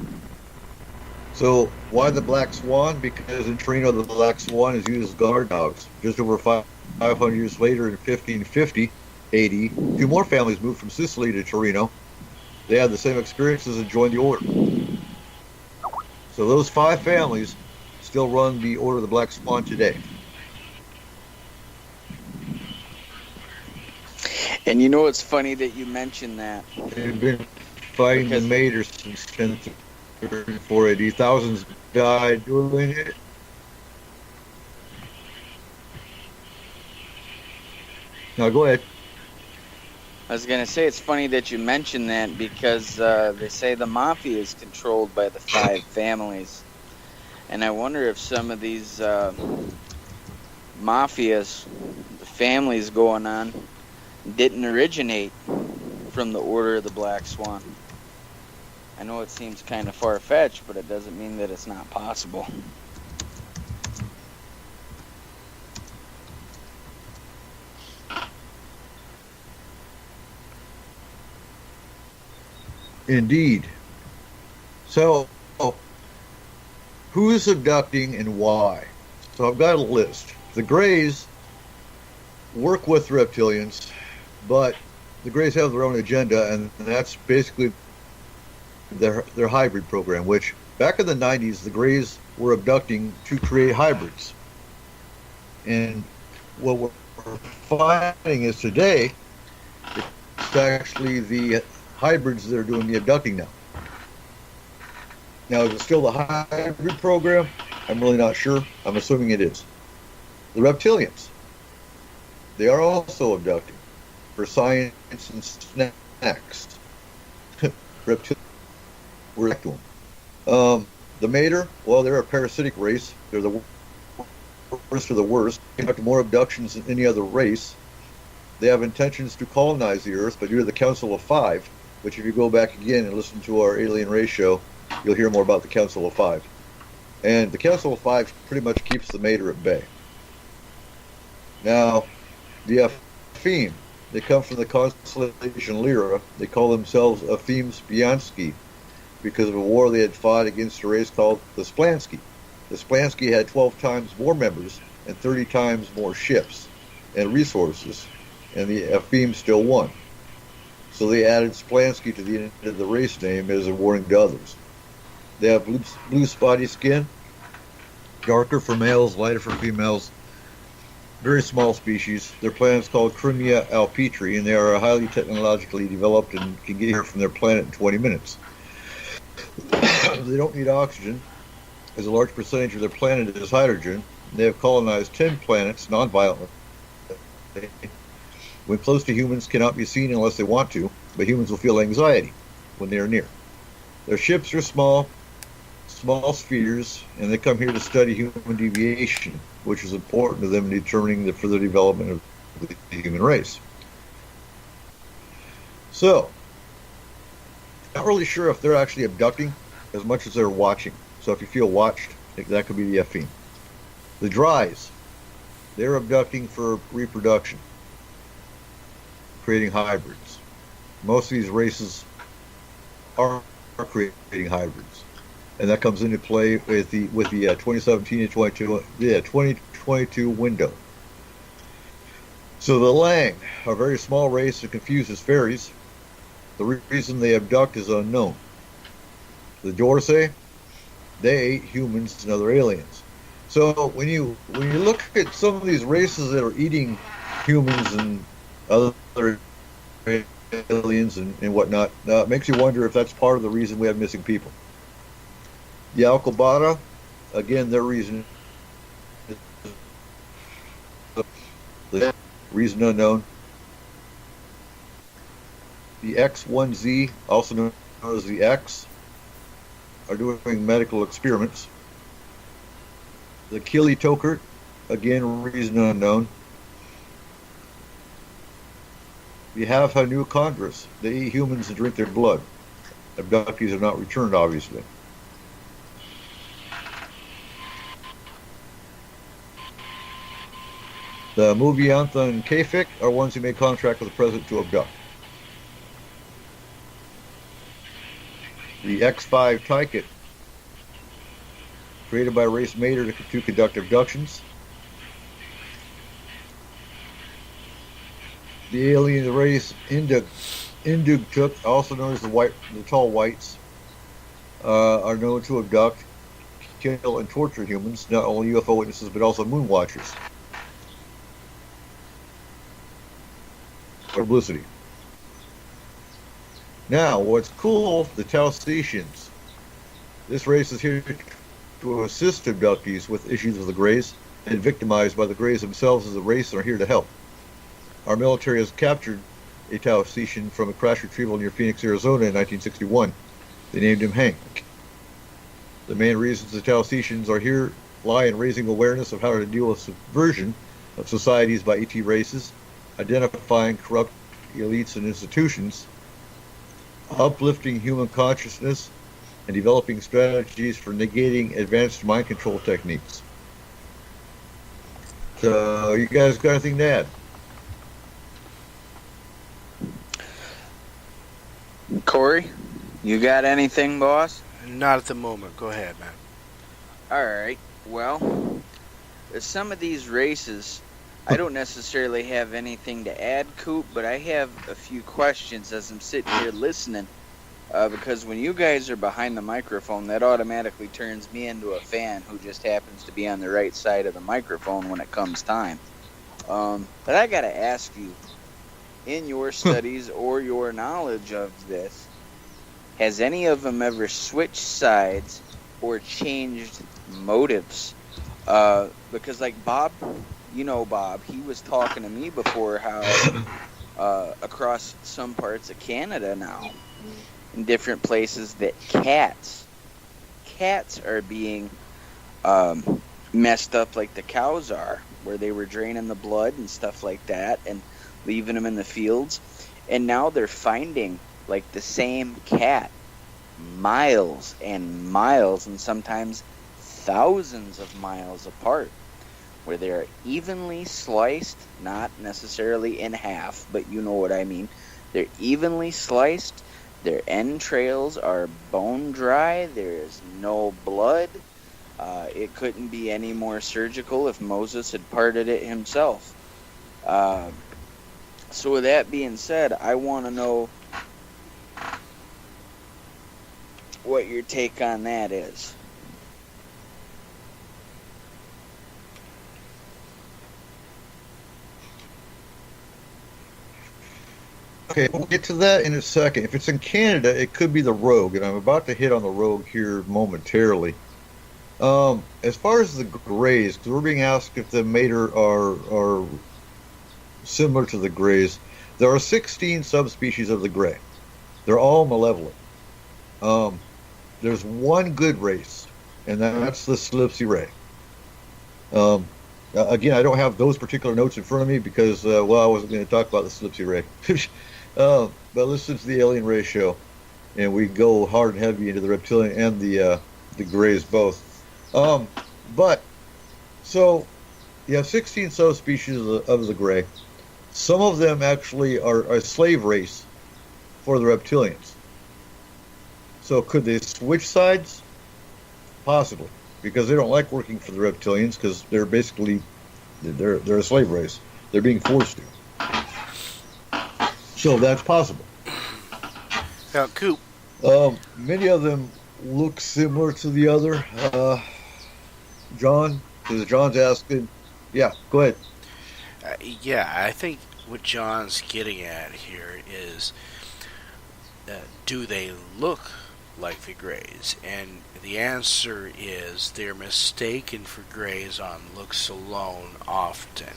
So why the Black Swan? Because in Torino, the Black Swan is used as guard dogs. Just over 500 years later, in 1550 AD, 2 more families moved from Sicily to Torino. They had the same experiences and joined the order. So those 5 families still run the Order of the Black Swan today. And it's funny that you mentioned that. They've been fighting the Mater since 1034 AD. Thousands died doing it. Now go ahead. I was gonna say it's funny that you mentioned that because they say the mafia is controlled by the 5 families, and I wonder if some of these mafias, the families going on, didn't originate from the Order of the Black Swan. I know it seems kind of far-fetched, but it doesn't mean that it's not possible. Indeed. So, who is abducting and why? So I've got a list. The Greys work with reptilians, but the Greys have their own agenda, and that's basically their hybrid program, which back in the 90s, the Greys were abducting to create hybrids. And what we're finding is today, it's actually the hybrids that are doing the abducting now. Now, is it still the hybrid program? I'm really not sure. I'm assuming it is. The reptilians, they are also abducting for science and snacks. Reptilians, we're back to them. The Mater, well, they're a parasitic race. They're the worst of the worst. They conduct more abductions than any other race. They have intentions to colonize the Earth, but due to the Council of Five, which if you go back again and listen to our Alien Race show, you'll hear more about the Council of Five. And the Council of Five pretty much keeps the Mater at bay. Now, the Apheme, they come from the constellation Lyra. They call themselves Aphemes Bianski because of a war they had fought against a race called the Splansky. The Splansky had 12 times more members and 30 times more ships and resources, and the Apheme still won. So they added Splansky to the end of the race name as a warning to others. They have blue spotty skin, darker for males, lighter for females, very small species. Their planet is called Crimea Alpetri, and they are highly technologically developed and can get here from their planet in 20 minutes. They don't need oxygen, as a large percentage of their planet is hydrogen. They have colonized 10 planets non-violently. When close to humans, cannot be seen unless they want to, but humans will feel anxiety when they are near. Their ships are small spheres, and they come here to study human deviation, which is important to them in determining the further development of the human race. So, not really sure if they're actually abducting as much as they're watching. So if you feel watched, that could be the Apheme. The Dries, they're abducting for reproduction, creating hybrids. Most of these races are creating hybrids, and that comes into play with the 2017 to 2022 window. So the Lang, a very small race that confuses fairies. The reason they abduct is unknown. The Dorsey, they ate humans and other aliens. So when you look at some of these races that are eating humans and other aliens and whatnot, it makes you wonder if that's part of the reason we have missing people. The Alcobata, again, their reason is reason unknown. The X1Z, also known as the X, are doing medical experiments. The Kili Tokert, again, reason unknown. The Havhanu Chondrus, they eat humans and drink their blood. Abductees have not returned, obviously. The Mugiantha and Kafik are ones who made contract with the president to abduct. The X5 Tyket, created by race Mater to conduct abductions. The alien race Indugtuk, also known as the tall whites, are known to abduct, kill, and torture humans, not only UFO witnesses but also moon watchers. Publicity. Now, what's cool, the Tausatians. This race is here to assist abductees with issues with the Greys and victimized by the Greys themselves as a race and are here to help. Our military has captured a Taoisean from a crash retrieval near Phoenix, Arizona in 1961. They named him Hank. The main reasons the Taoiseans are here lie in raising awareness of how to deal with subversion of societies by ET races, identifying corrupt elites and institutions, uplifting human consciousness, and developing strategies for negating advanced mind control techniques. So, you guys got anything to add? Corey, you got anything, boss? Not at the moment. Go ahead, man. Alright, well, some of these races, I don't necessarily have anything to add, Coop, but I have a few questions as I'm sitting here listening. Because when you guys are behind the microphone, that automatically turns me into a fan who just happens to be on the right side of the microphone when it comes time. But I gotta ask you, in your studies or your knowledge of this, has any of them ever switched sides or changed motives? Because like Bob, you know Bob, he was talking to me before how across some parts of Canada now, in different places, that cats are being messed up like the cows are, where they were draining the blood and stuff like that and leaving them in the fields, and now they're finding like the same cat miles and miles, and sometimes thousands of miles apart, where they're evenly sliced, not necessarily in half, but you know what I mean. They're evenly sliced. Their entrails are bone dry. There is no blood. It couldn't be any more surgical if Moses had parted it himself. So with that being said, I want to know what your take on that is. Okay, we'll get to that in a second. If it's in Canada, it could be the rogue, and I'm about to hit on the rogue here momentarily. As far as the grays, because we're being asked if the mater are similar to the grays, there are 16 subspecies of the gray. They're all malevolent. There's one good race, and that's the Slipsy Ray. Again, I don't have those particular notes in front of me because, I wasn't going to talk about the Slipsy Ray. But listen to the Alien Ray show, and we go hard and heavy into the reptilian and the grays both. But so you have 16 subspecies of the gray. Some of them actually are a slave race for the reptilians. So could they switch sides? Possibly, because they don't like working for the reptilians because they're basically they're a slave race. They're being forced to. So that's possible. Now, Coop. Many of them look similar to the other. John, because John's asking. Yeah, go ahead. Yeah, I think what John's getting at here is, do they look like the grays? And the answer is they're mistaken for grays on looks alone often.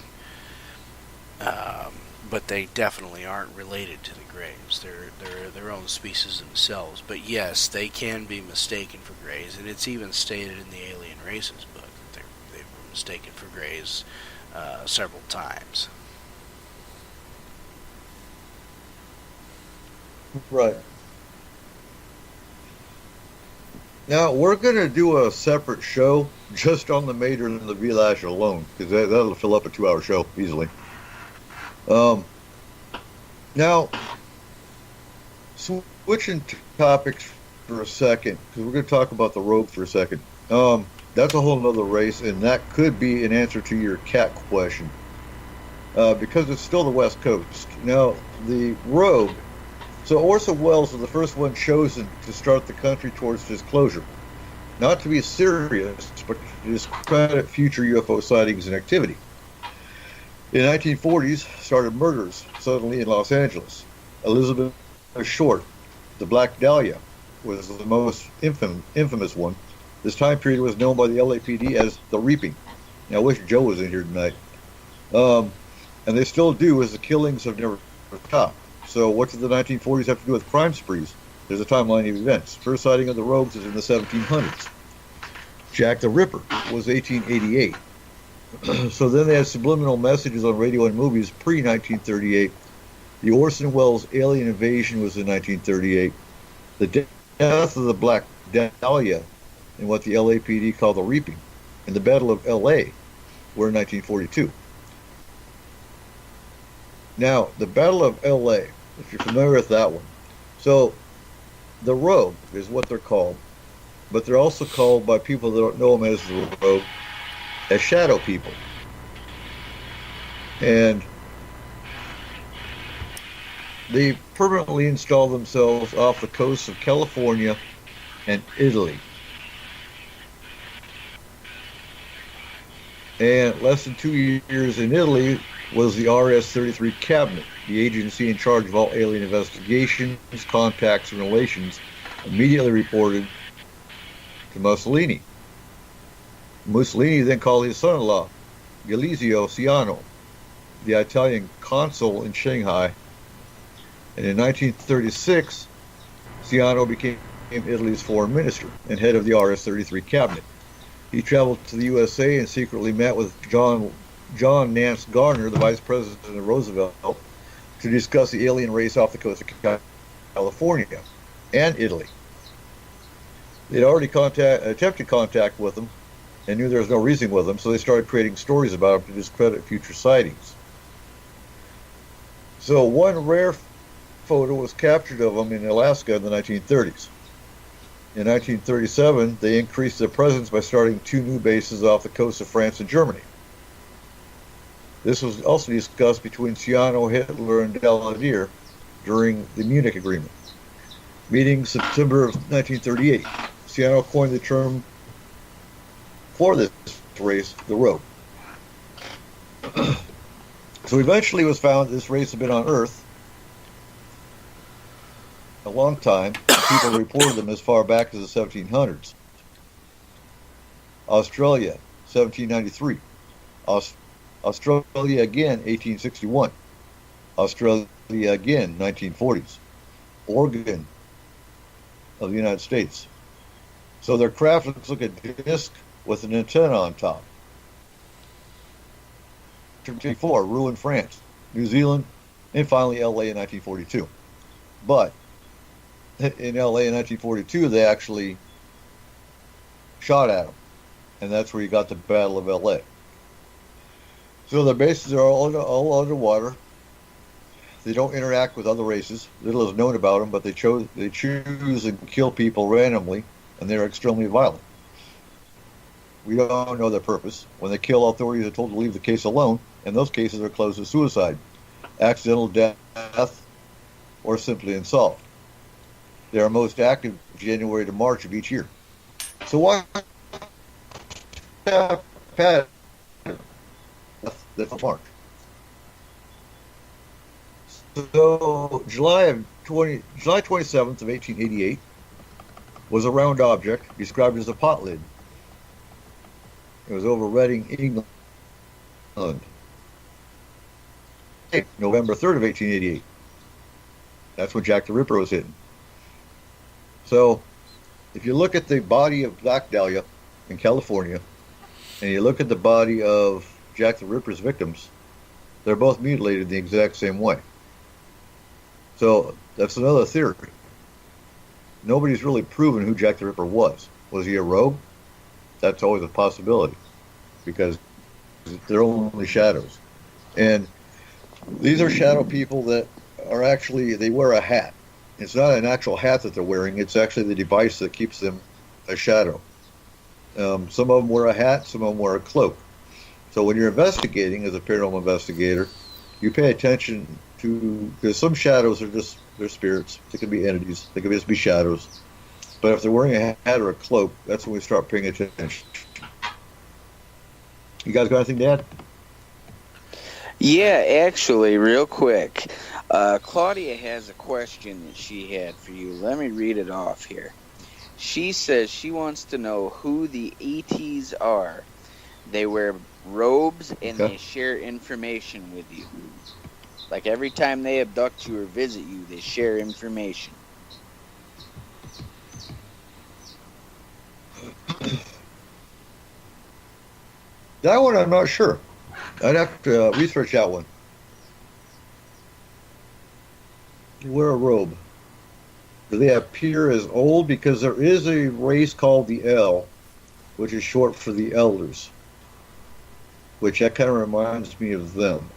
But they definitely aren't related to the grays. They're their own species themselves. But yes, they can be mistaken for grays, and it's even stated in the Alien Races book that they were mistaken for grays several times. Right. Now, we're going to do a separate show just on the Mater and the Village alone, because that'll fill up a 2-hour show easily. Now, switching topics for a second, because we're going to talk about the rogue for a second. That's a whole nother race, and that could be an answer to your cat question, because it's still the West Coast. Now, the rogue, so Orson Welles was the first one chosen to start the country towards disclosure. Not to be serious, but to discredit future UFO sightings and activity. In the 1940s, started murders suddenly in Los Angeles. Elizabeth Short, the Black Dahlia, was the most infamous one. This time period was known by the LAPD as the Reaping. Now, I wish Joe was in here tonight. And they still do, as the killings have never stopped. So what did the 1940s have to do with crime sprees? There's a timeline of events. First sighting of the rogues is in the 1700s. Jack the Ripper was 1888. So then they had subliminal messages on radio and movies pre-1938. The Orson Welles alien invasion was in 1938. The death of the Black Dahlia in what the LAPD called the Reaping and the Battle of L.A. were in 1942. Now, the Battle of L.A., if you're familiar with that one. So, the Rogue is what they're called, but they're also called by people that don't know them as the Rogue as shadow people. And they permanently installed themselves off the coasts of California and Italy. And less than 2 years in Italy was the RS-33 Cabinet, the agency in charge of all alien investigations, contacts, and relations, immediately reported to Mussolini. Mussolini then called his son-in-law, Galizio Ciano, the Italian consul in Shanghai, and in 1936, Ciano became Italy's foreign minister and head of the RS-33 Cabinet. He traveled to the USA and secretly met with John Nance Garner, the vice president of Roosevelt, to discuss the alien race off the coast of California and Italy. They'd already attempted contact with them and knew there was no reason with them, so they started creating stories about them to discredit future sightings. So one rare photo was captured of them in Alaska in the 1930s. In 1937, they increased their presence by starting 2 new bases off the coast of France and Germany. This was also discussed between Ciano, Hitler, and Daladier during the Munich Agreement. Meeting September of 1938, Ciano coined the term for this race, the Rogue. So eventually it was found that this race had been on Earth a long time. People reported them as far back as the 1700s. Australia, 1793. Australia again, 1861. Australia again, 1940s. Oregon of the United States. So their craft looks like a disc with an antenna on top. 1924, Rouen, France, New Zealand, and finally LA in 1942. But in LA in 1942, they actually shot at them, and that's where you got the Battle of LA. So their bases are all underwater. They don't interact with other races. Little is known about them, but they choose and kill people randomly, and they're extremely violent. We don't know their purpose. When they kill, authorities are told to leave the case alone, and those cases are closed as suicide, accidental death, or simply unsolved. They are most active January to March of each year. So why have pattern that's March? So July 27th of 1888 was a round object described as a pot lid. It was over Reading, England. November 3rd of 1888. That's when Jack the Ripper was hidden. So, if you look at the body of Black Dahlia in California, and you look at the body of Jack the Ripper's victims, they're both mutilated the exact same way. So, that's another theory. Nobody's really proven who Jack the Ripper was. Was he a rogue? That's always a possibility, because they're only shadows. And these are shadow people that are actually, they wear a hat. It's not an actual hat that they're wearing. It's actually the device that keeps them a shadow. Some of them wear a hat. Some of them wear a cloak. So when you're investigating as a paranormal investigator, you pay attention to, because some shadows are just, they're spirits. They can be entities. They can just be shadows. But if they're wearing a hat or a cloak, that's when we start paying attention. You guys got anything to add? Yeah, actually, real quick. Claudia has a question that she had for you. Let me read it off here. She says she wants to know who the ETs are. They wear robes and they share information with you. Like every time they abduct you or visit you, they share information. That one I'm not sure. I'd have to research that one. You wear a robe. Do they appear as old? Because there is a race called the L, which is short for the elders, which that kind of reminds me of them.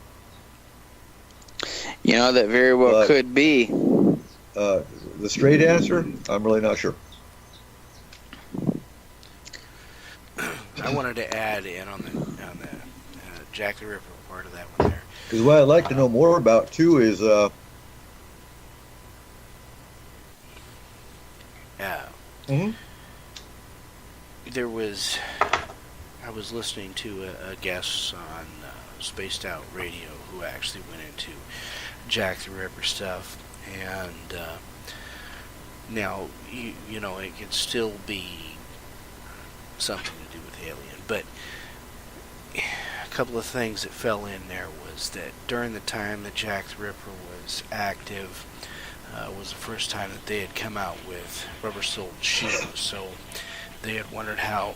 You know, that very well could be. The straight answer, I'm really not sure. I wanted to add in on the Jack the Ripper part of that one there. Because what I'd like to know more about too is I was listening to a guest on Spaced Out Radio who actually went into Jack the Ripper stuff, and now you know, it could still be something to do with alien, but a couple of things that fell in there was that during the time that Jack the Ripper was active, was the first time that they had come out with rubber-soled shoes. So they had wondered how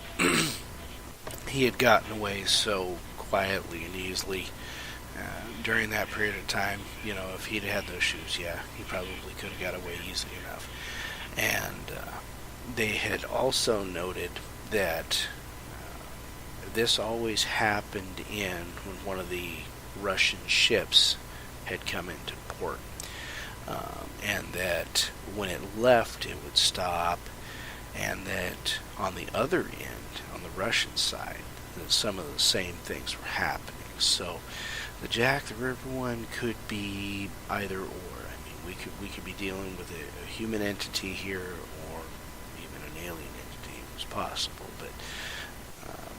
he had gotten away so quietly and easily during that period of time. You know, if he'd had those shoes, yeah, he probably could have got away easily enough. And they had also noted that this always happened when one of the Russian ships had come into port. And that when it left, it would stop, and that on the other end, on the Russian side, that some of the same things were happening. So the Jack the Ripper one could be either or. I mean, we could be dealing with a human entity here, or even an alien entity. It was possible, but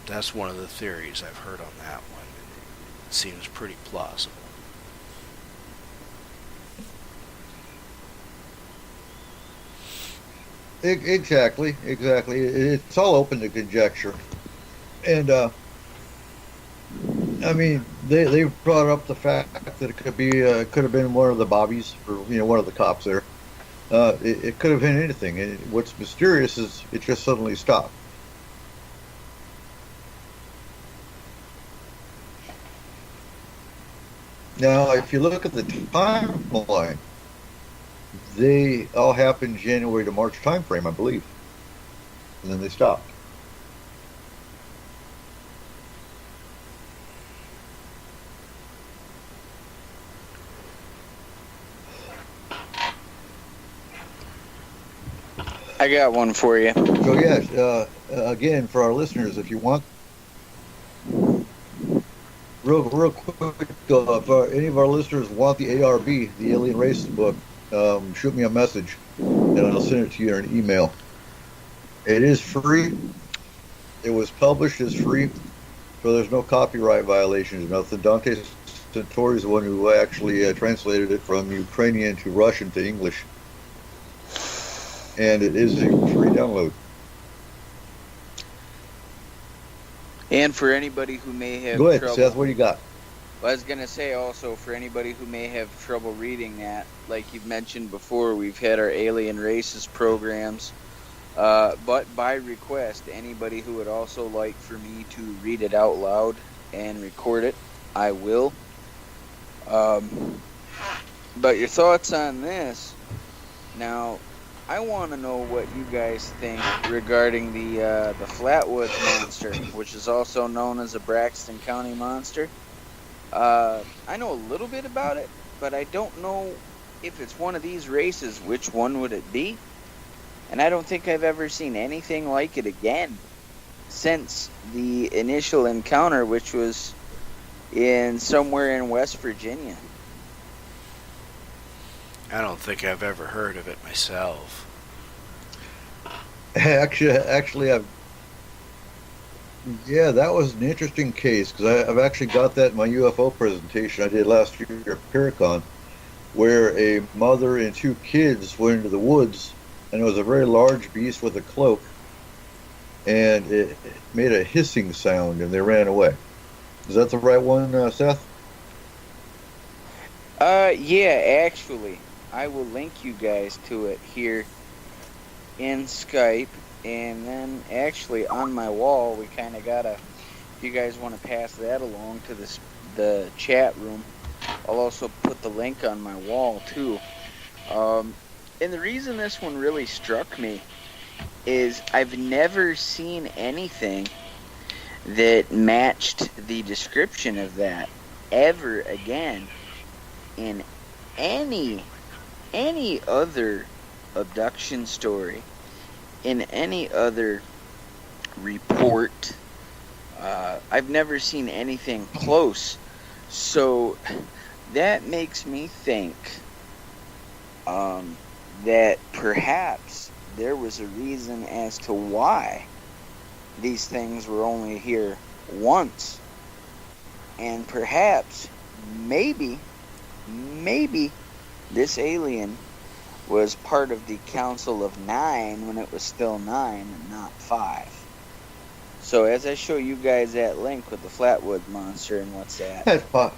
that's one of the theories I've heard on that one. It seems pretty plausible. Exactly. It's all open to conjecture, and I mean, they brought up the fact that it could have been one of the bobbies, or one of the cops there. It could have been anything. And what's mysterious is it just suddenly stopped. Now, if you look at the timeline, they all happened January to March time frame, I believe. And then they stopped. I got one for you. So yes, again, for our listeners, if you want, real quick, if any of our listeners want the ARB, the Alien Races book, shoot me a message, and I'll send it to you in an email. It is free. It was published as free, so there's no copyright violations. Nothing. Dante Santori is the one who actually translated it from Ukrainian to Russian to English, and it is a free download. And for anybody who may have Go ahead, trouble, Seth. What do you got? Well, I was going to say also, for anybody who may have trouble reading that, like you've mentioned before, we've had our Alien Races programs. But by request, anybody who would also like for me to read it out loud and record it, I will. But your thoughts on this? Now, I want to know what you guys think regarding the Flatwoods Monster, which is also known as a Braxton County Monster. I know a little bit about it, but I don't know if it's one of these races, which one would it be? And I don't think I've ever seen anything like it again since the initial encounter, which was somewhere in West Virginia. I don't think I've ever heard of it myself. Actually, that was an interesting case, because I've actually got that in my UFO presentation I did last year at Paracon, where a mother and two kids went into the woods, and it was a very large beast with a cloak, and it made a hissing sound, and they ran away. Is that the right one, Seth? Yeah, actually, I will link you guys to it here in Skype, and then actually on my wall, we kind of got if you guys want to pass that along to the chat room, I'll also put the link on my wall too. And the reason this one really struck me is I've never seen anything that matched the description of that ever again in any other abduction story, in any other report. I've never seen anything close. So that makes me think that perhaps there was a reason as to why these things were only here once. And perhaps, maybe, this alien was part of the Council of 9 when it was still 9 and not 5. So as I show you guys that link with the Flatwood monster and what's that? That's fun.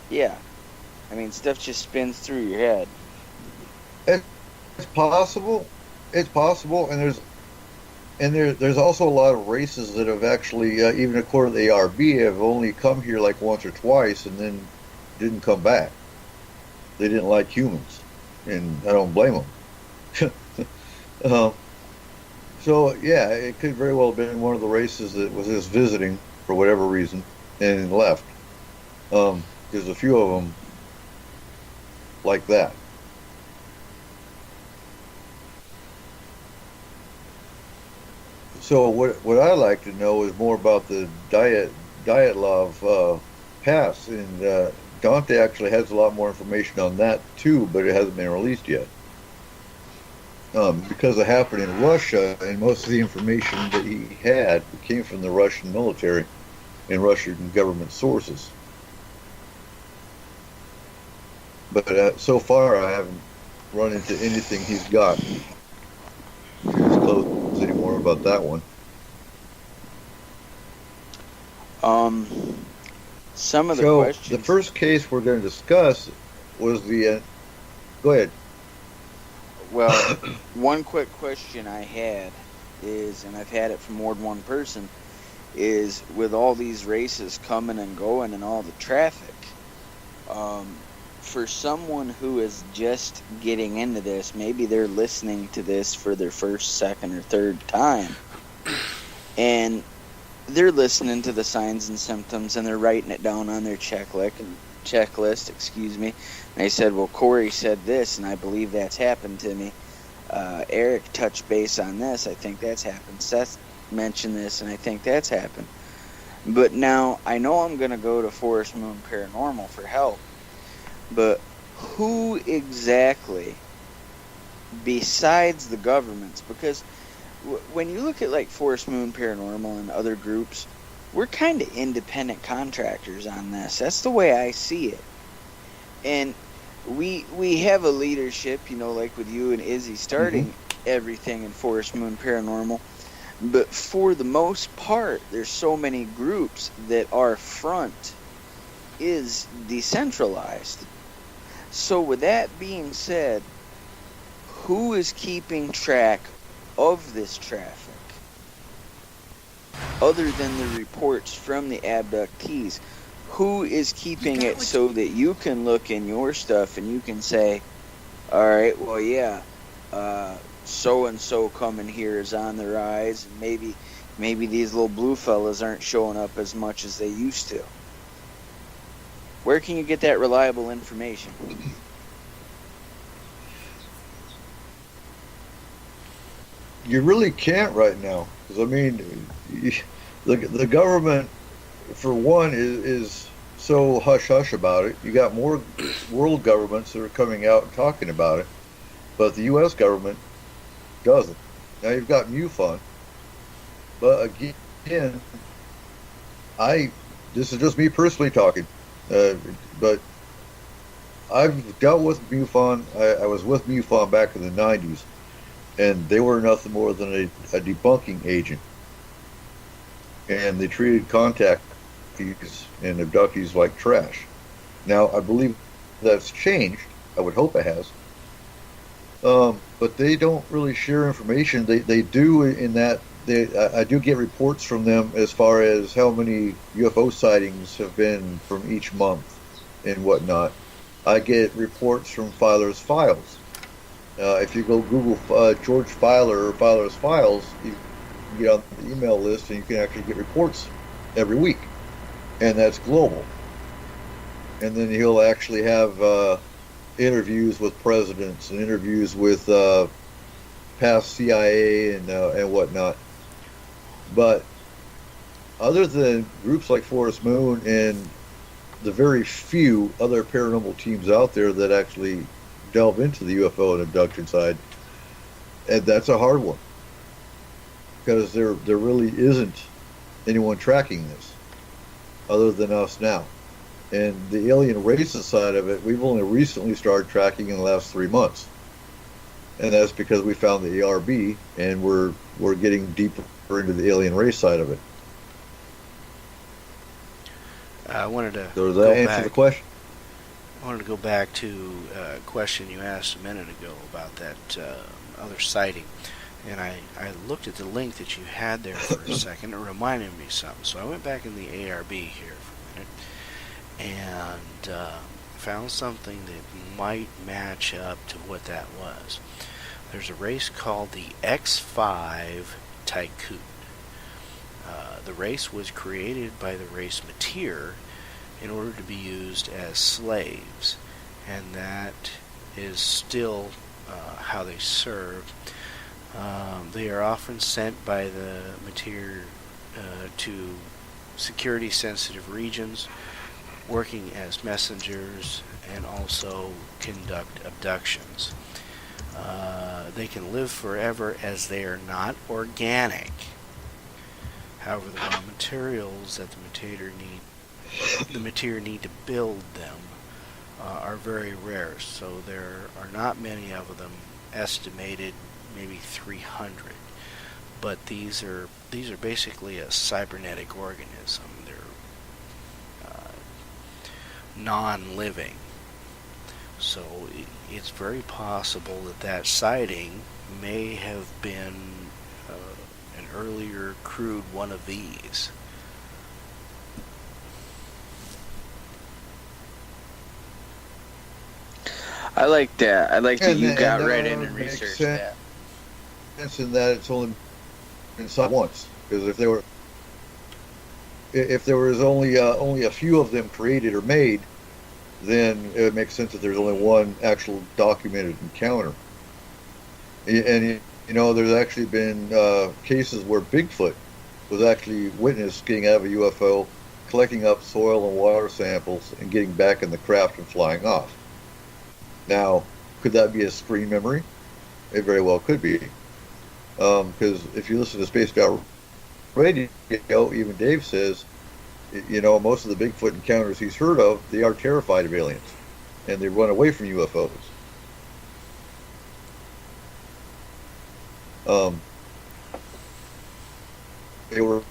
Yeah. I mean, stuff just spins through your head. It's possible. It's possible, and there's also a lot of races that have actually, even according to the ARB, have only come here like once or twice and then didn't come back. They didn't like humans, and I don't blame them. So yeah, it could very well have been one of the races that was just visiting for whatever reason and left. There's a few of them like that. So what I like to know is more about the Dyatlov Pass, and Dante actually has a lot more information on that too, but it hasn't been released yet. Because it happened in Russia, and most of the information that he had came from the Russian military and Russian government sources. But so far, I haven't run into anything he's got to disclose any more about that one. Some of the questions. The first case we're going to discuss was the. Go ahead. Well, one quick question I had is, and I've had it from more than one person, is with all these races coming and going and all the traffic, for someone who is just getting into this, maybe they're listening to this for their first, second, or third time, and they're listening to the signs and symptoms and they're writing it down on their checklist, excuse me. And they said, well, Corey said this, and I believe that's happened to me. Eric touched base on this. I think that's happened. Seth mentioned this, and I think that's happened. But now, I know I'm going to go to Forest Moon Paranormal for help. But who exactly, besides the governments, because when you look at like Forest Moon Paranormal and other groups, we're kind of independent contractors on this. That's the way I see it. And we have a leadership, you know, like with you and Izzy starting everything in Forest Moon Paranormal. But for the most part, there's so many groups that our front is decentralized. So with that being said, who is keeping track of this traffic? Other than the reports from the abductees, who is keeping it so that you can look in your stuff and you can say, all right, well, yeah, so-and-so coming here is on the rise, and maybe these little blue fellas aren't showing up as much as they used to. Where can you get that reliable information? You really can't right now, because I mean, the government, for one, is so hush hush about it. You got more world governments that are coming out and talking about it, but the U.S. government doesn't. Now you've got MUFON, but again, this is just me personally talking, but I've dealt with MUFON. I was with MUFON back in the 90s. And they were nothing more than a debunking agent. And they treated contactees and abductees like trash. Now, I believe that's changed. I would hope it has. But they don't really share information. They do in that I do get reports from them as far as how many UFO sightings have been from each month and whatnot. I get reports from Filer's Files. If you go Google George Filer or Filer's Files, you can get on the email list and you can actually get reports every week, and that's global. And then he'll actually have interviews with presidents and interviews with past CIA and whatnot. But other than groups like Forest Moon and the very few other paranormal teams out there that actually delve into the UFO and abduction side, and that's a hard one because there really isn't anyone tracking this other than us now. And the alien races side of it, we've only recently started tracking in the last 3 months, and that's because we found the ARB and we're getting deeper into the alien race side of it. I wanted to Does that answer the question? I wanted to go back to a question you asked a minute ago about that other sighting. And I looked at the link that you had there for a second. It reminded me of something. So I went back in the ARB here for a minute and found something that might match up to what that was. There's a race called the X5 Tycoon. The race was created by the race Matir in order to be used as slaves, and that is still how they serve. They are often sent by the Matir to security-sensitive regions, working as messengers, and also conduct abductions. They can live forever as they are not organic. However, the raw materials that the Matir need to build them are very rare, so there are not many of them, estimated maybe 300. But these are basically a cybernetic organism. They're non-living, so it's very possible that sighting may have been an earlier crewed one of these. I like that. I like that you got that right in and makes researched sense. that. In that it's only been sighted once, because if there was only a few of them created or made, then it would make sense that there's only one actual documented encounter. And there's actually been cases where Bigfoot was actually witnessed getting out of a UFO, collecting up soil and water samples, and getting back in the craft and flying off. Now, could that be a screen memory? It very well could be. Because if you listen to Spaced Out Radio, even Dave says, most of the Bigfoot encounters he's heard of, they are terrified of aliens, and they run away from UFOs. They were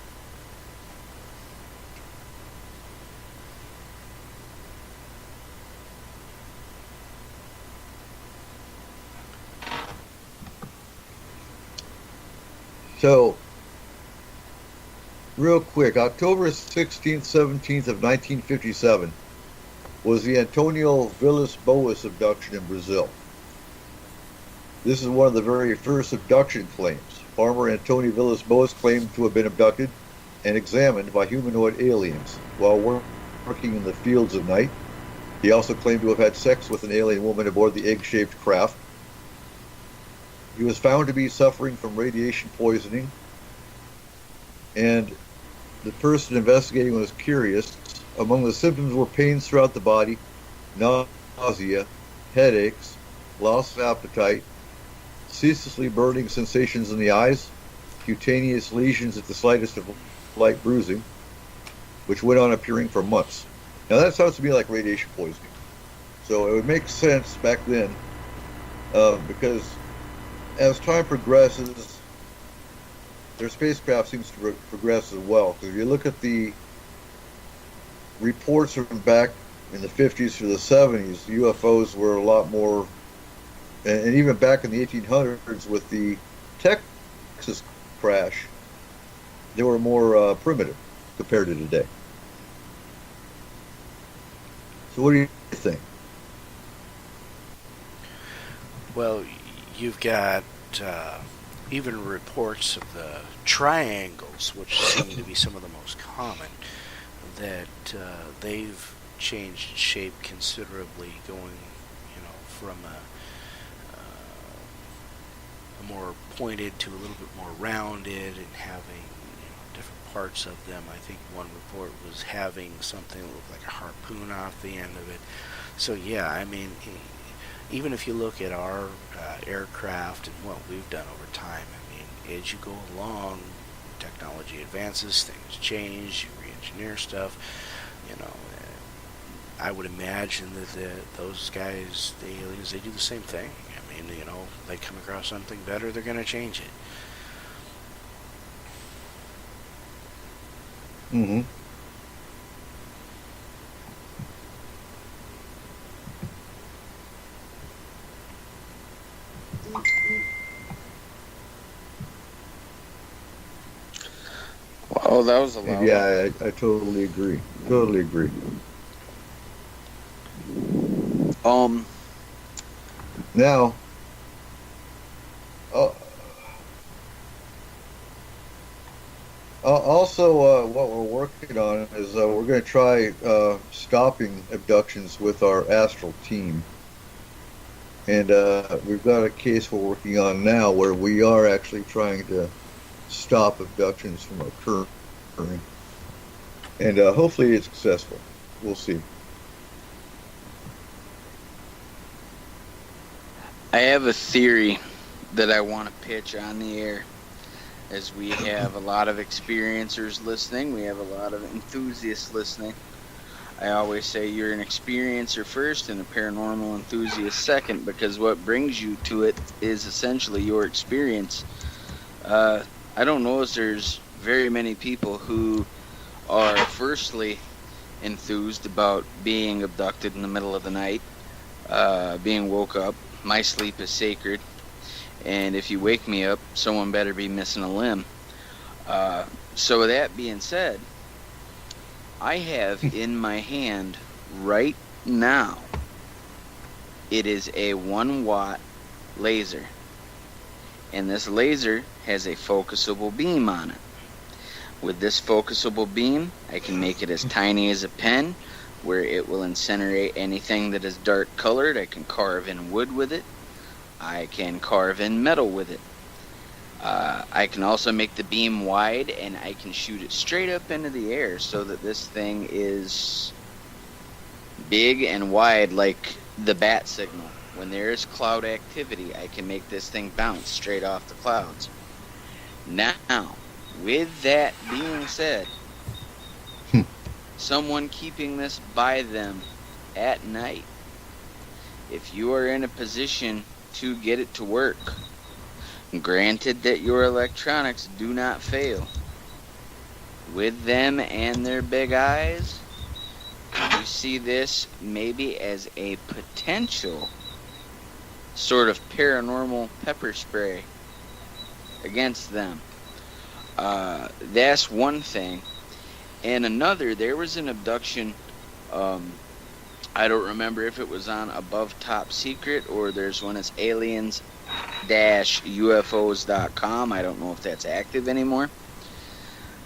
so real quick, October 16th, 17th of 1957 was the Antonio Villas Boas abduction in Brazil. This is one of the very first abduction claims. Farmer Antonio Villas Boas claimed to have been abducted and examined by humanoid aliens while working in the fields at night. He also claimed to have had sex with an alien woman aboard the egg-shaped craft. He was found to be suffering from radiation poisoning, and the person investigating was curious. Among the symptoms were pains throughout the body, nausea, headaches, loss of appetite, ceaselessly burning sensations in the eyes, cutaneous lesions at the slightest of light bruising, which went on appearing for months. Now that sounds to me like radiation poisoning. So it would make sense back then, because as time progresses, their spacecraft seems to progress as well. Because if you look at the reports from back in the 50s or the 70s, UFOs were a lot more, and even back in the 1800s with the Texas crash, they were more primitive compared to today. So what do you think? Well, you've got even reports of the triangles, which seem to be some of the most common, that they've changed shape considerably, going, from a more pointed to a little bit more rounded, and having different parts of them. I think one report was having something that looked like a harpoon off the end of it. So yeah, I mean, even if you look at our aircraft and what we've done over time, I mean, as you go along, technology advances, things change, you re-engineer stuff, I would imagine that those guys, the aliens, they do the same thing. I mean, they come across something better, they're going to change it. Mm-hmm. Oh, that was a lot. Yeah, I totally agree. Totally agree. Now, also, what we're working on is we're going to try stopping abductions with our astral team. And we've got a case we're working on now where we are actually trying to stop abductions from occurring. And hopefully it's successful. We'll see. I have a theory that I want to pitch on the air. As we have a lot of experiencers listening, we have a lot of enthusiasts listening. I always say you're an experiencer first and a paranormal enthusiast second, because what brings you to it is essentially your experience. I don't know if there's very many people who are firstly enthused about being abducted in the middle of the night, being woke up. My sleep is sacred, and if you wake me up, someone better be missing a limb. So with that being said, I have in my hand right now, it is a 1-watt laser, and this laser has a focusable beam on it. With this focusable beam, I can make it as tiny as a pen, where it will incinerate anything that is dark colored. I can carve in wood with it. I can carve in metal with it. I can also make the beam wide, and I can shoot it straight up into the air so that this thing is big and wide like the bat signal. When there is cloud activity, I can make this thing bounce straight off the clouds. Now, with that being said, someone keeping this by them at night, if you are in a position to get it to work, granted that your electronics do not fail, with them and their big eyes, you see this maybe as a potential sort of paranormal pepper spray against them. That's one thing. And another, there was an abduction, I don't remember if it was on Above Top Secret, or there's one that's aliens-ufos.com. I don't know if that's active anymore.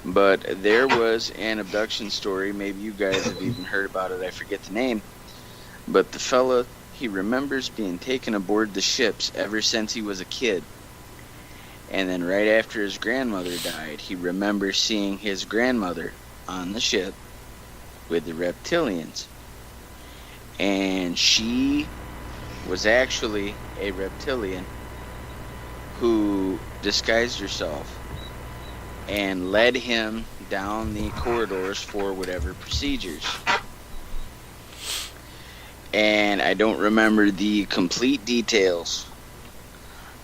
But there was an abduction story. Maybe you guys have even heard about it. I forget the name. But the fella, he remembers being taken aboard the ships ever since he was a kid. And then right after his grandmother died, he remembers seeing his grandmother on the ship with the reptilians. And she was actually a reptilian who disguised herself and led him down the corridors for whatever procedures. And I don't remember the complete details,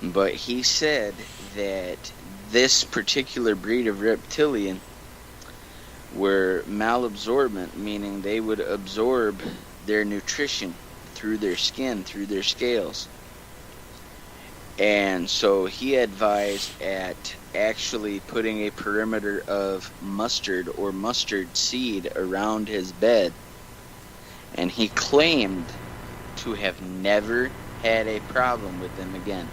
but he said that this particular breed of reptilian were malabsorbent, meaning they would absorb their nutrition through their skin, through their scales. And so he advised at actually putting a perimeter of mustard or mustard seed around his bed. And he claimed to have never had a problem with them again.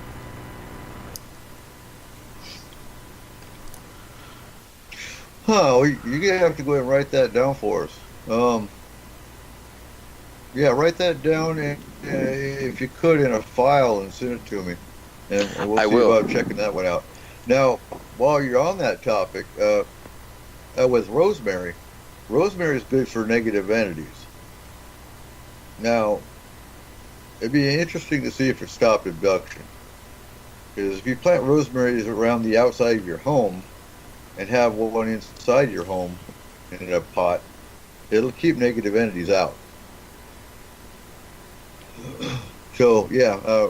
Well, you're gonna have to go ahead and write that down for us. Yeah, write that down, if you could, in a file and send it to me, and we'll see about checking that one out. Now, while you're on that topic, with rosemary is good for negative entities. Now, it'd be interesting to see if it stopped abduction, because if you plant rosemary around the outside of your home and have one inside your home in a pot, it'll keep negative entities out. So yeah,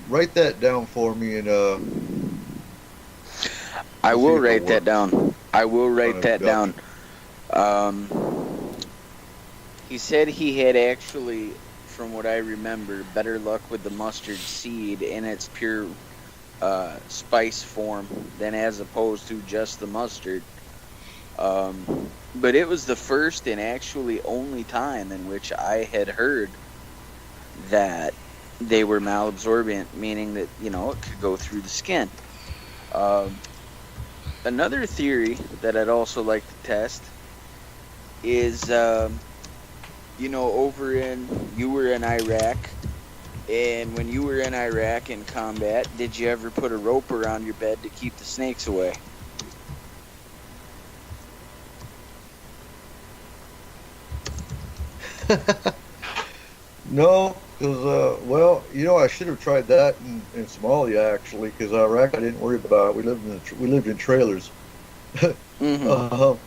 write that down for me, and I will write that down. I will write that down. He said he had actually, from what I remember, better luck with the mustard seed in its pure spice form than as opposed to just the mustard. But it was the first and actually only time in which I had heard that they were malabsorbent, meaning that, you know, it could go through the skin. Another theory that I'd also like to test is, you know, you were in Iraq, and when you were in Iraq in combat, did you ever put a rope around your bed to keep the snakes away? No, because well, you know, I should have tried that in Somalia, actually, because Iraq I didn't worry about it. We lived in trailers. Mm-hmm.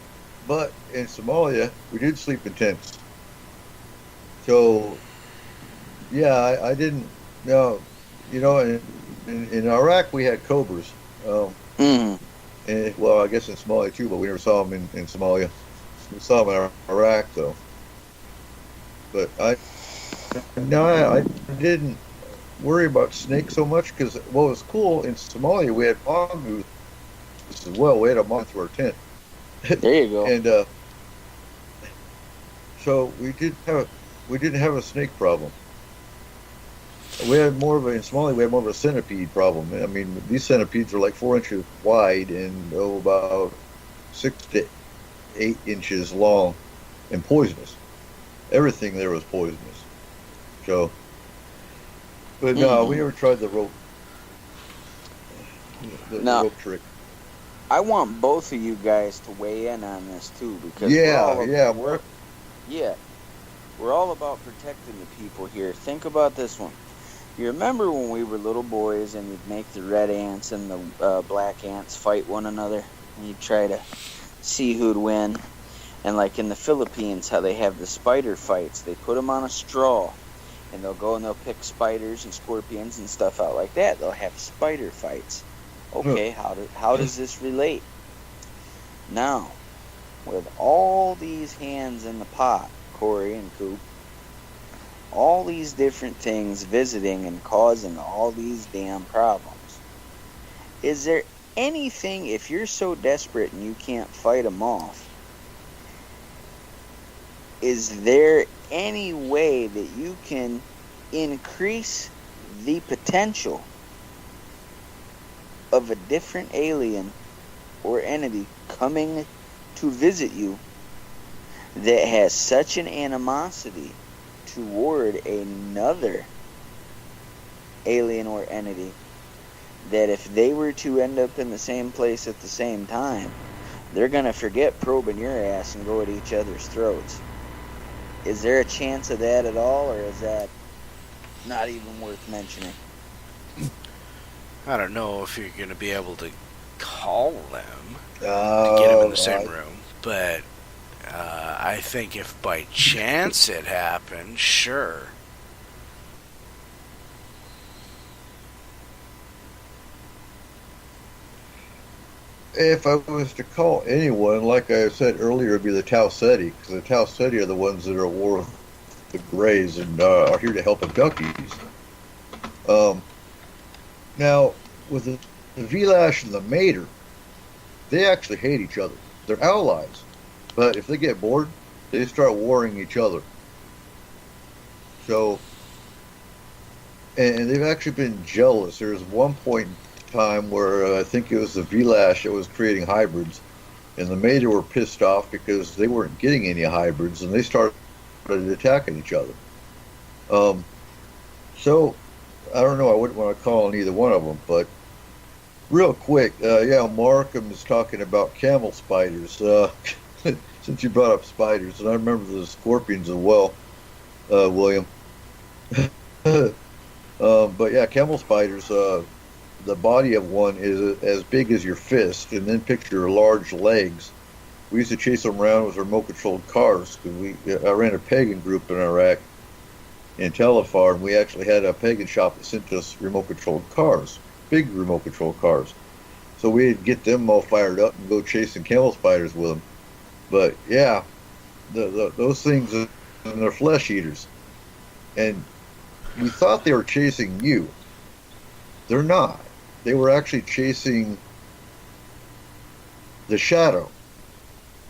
But in Somalia, we did sleep in tents. So yeah, I didn't. No, you know, in Iraq we had cobras. Mm-hmm. And, well, I guess in Somalia too, but we never saw them in Somalia. We saw them in Iraq, though. But I didn't worry about snakes so much, because what was cool in Somalia, we had mongoose as well. We had a mongoose through our tent. There you go. And so we didn't have a snake problem. We had more of a centipede problem. I mean, these centipedes are like 4 inches wide and about 6 to 8 inches long, and poisonous. Everything there was poisonous. So, but no, we never tried the rope. The rope trick. I want both of you guys to weigh in on this too, because we're all about protecting the people here. Think about this one. You remember when we were little boys and you'd make the red ants and the black ants fight one another, and you'd try to see who'd win? And like in the Philippines, how they have the spider fights, they put them on a straw, and they'll go and they'll pick spiders and scorpions and stuff out like that. They'll have spider fights. Okay, how does this relate? Now, with all these hands in the pot, Corey and Coop, all these different things visiting and causing all these damn problems, is there anything, if you're so desperate and you can't fight them off, is there any way that you can increase the potential of a different alien or entity coming to visit you that has such an animosity toward another alien or entity that if they were to end up in the same place at the same time, they're going to forget probing your ass and go at each other's throats? Is there a chance of that at all, or is that not even worth mentioning? I don't know if you're going to be able to call them to get them in the same room, but I think if by chance it happened, sure. If I was to call anyone, like I said earlier, it'd be the Tau Ceti, because the Tau Ceti are the ones that are at war with the Greys and are here to help abductees. Now, with the Velash and the Mater, they actually hate each other. They're allies. But if they get bored, they start warring each other. So, and they've actually been jealous. There was one point in time where I think it was the Velash that was creating hybrids, and the Mater were pissed off because they weren't getting any hybrids, and they started attacking each other. So, I don't know, I wouldn't want to call on either one of them, but real quick, Markham is talking about camel spiders, since you brought up spiders, and I remember the scorpions as well, William. But yeah, camel spiders, the body of one is as big as your fist, and then picture large legs. We used to chase them around with remote-controlled cars, because I ran a pagan group in Iraq, in Telefar, and we actually had a pagan shop that sent us remote-controlled cars, big remote-controlled cars. So we'd get them all fired up and go chasing camel spiders with them. But yeah, those things, and they're flesh eaters. And we thought they were chasing you. They're not. They were actually chasing the shadow.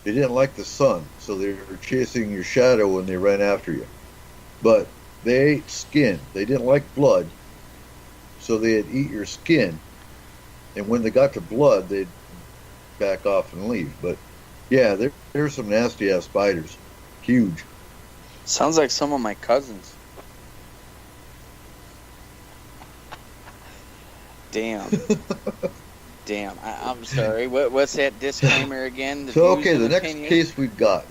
They didn't like the sun, so they were chasing your shadow when they ran after you. But they ate skin. They didn't like blood, so they'd eat your skin. And when they got to blood, they'd back off and leave. But yeah, there's some nasty-ass spiders. Huge. Sounds like some of my cousins. Damn. Damn. I'm sorry. What's that disclaimer again? So, okay, the next case we've got.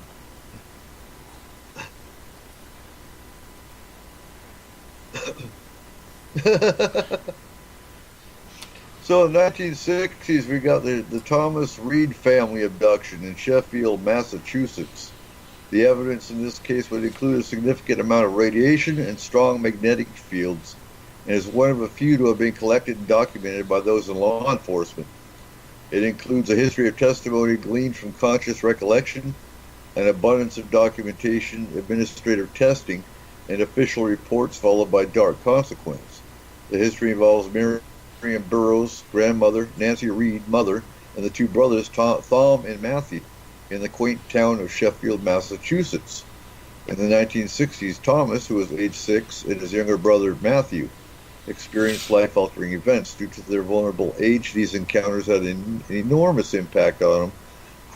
So in the 1960s, we got the Thomas Reed family abduction in Sheffield, Massachusetts. The evidence in this case would include a significant amount of radiation and strong magnetic fields, and is one of a few to have been collected and documented by those in law enforcement. It includes a history of testimony gleaned from conscious recollection, an abundance of documentation, administrative testing, and official reports, followed by dark consequence. The history involves Miriam Burroughs, grandmother, Nancy Reed, mother, and the two brothers, Thom and Matthew, in the quaint town of Sheffield, Massachusetts. In the 1960s, Thomas, who was age 6, and his younger brother, Matthew, experienced life-altering events. Due to their vulnerable age, these encounters had an enormous impact on them,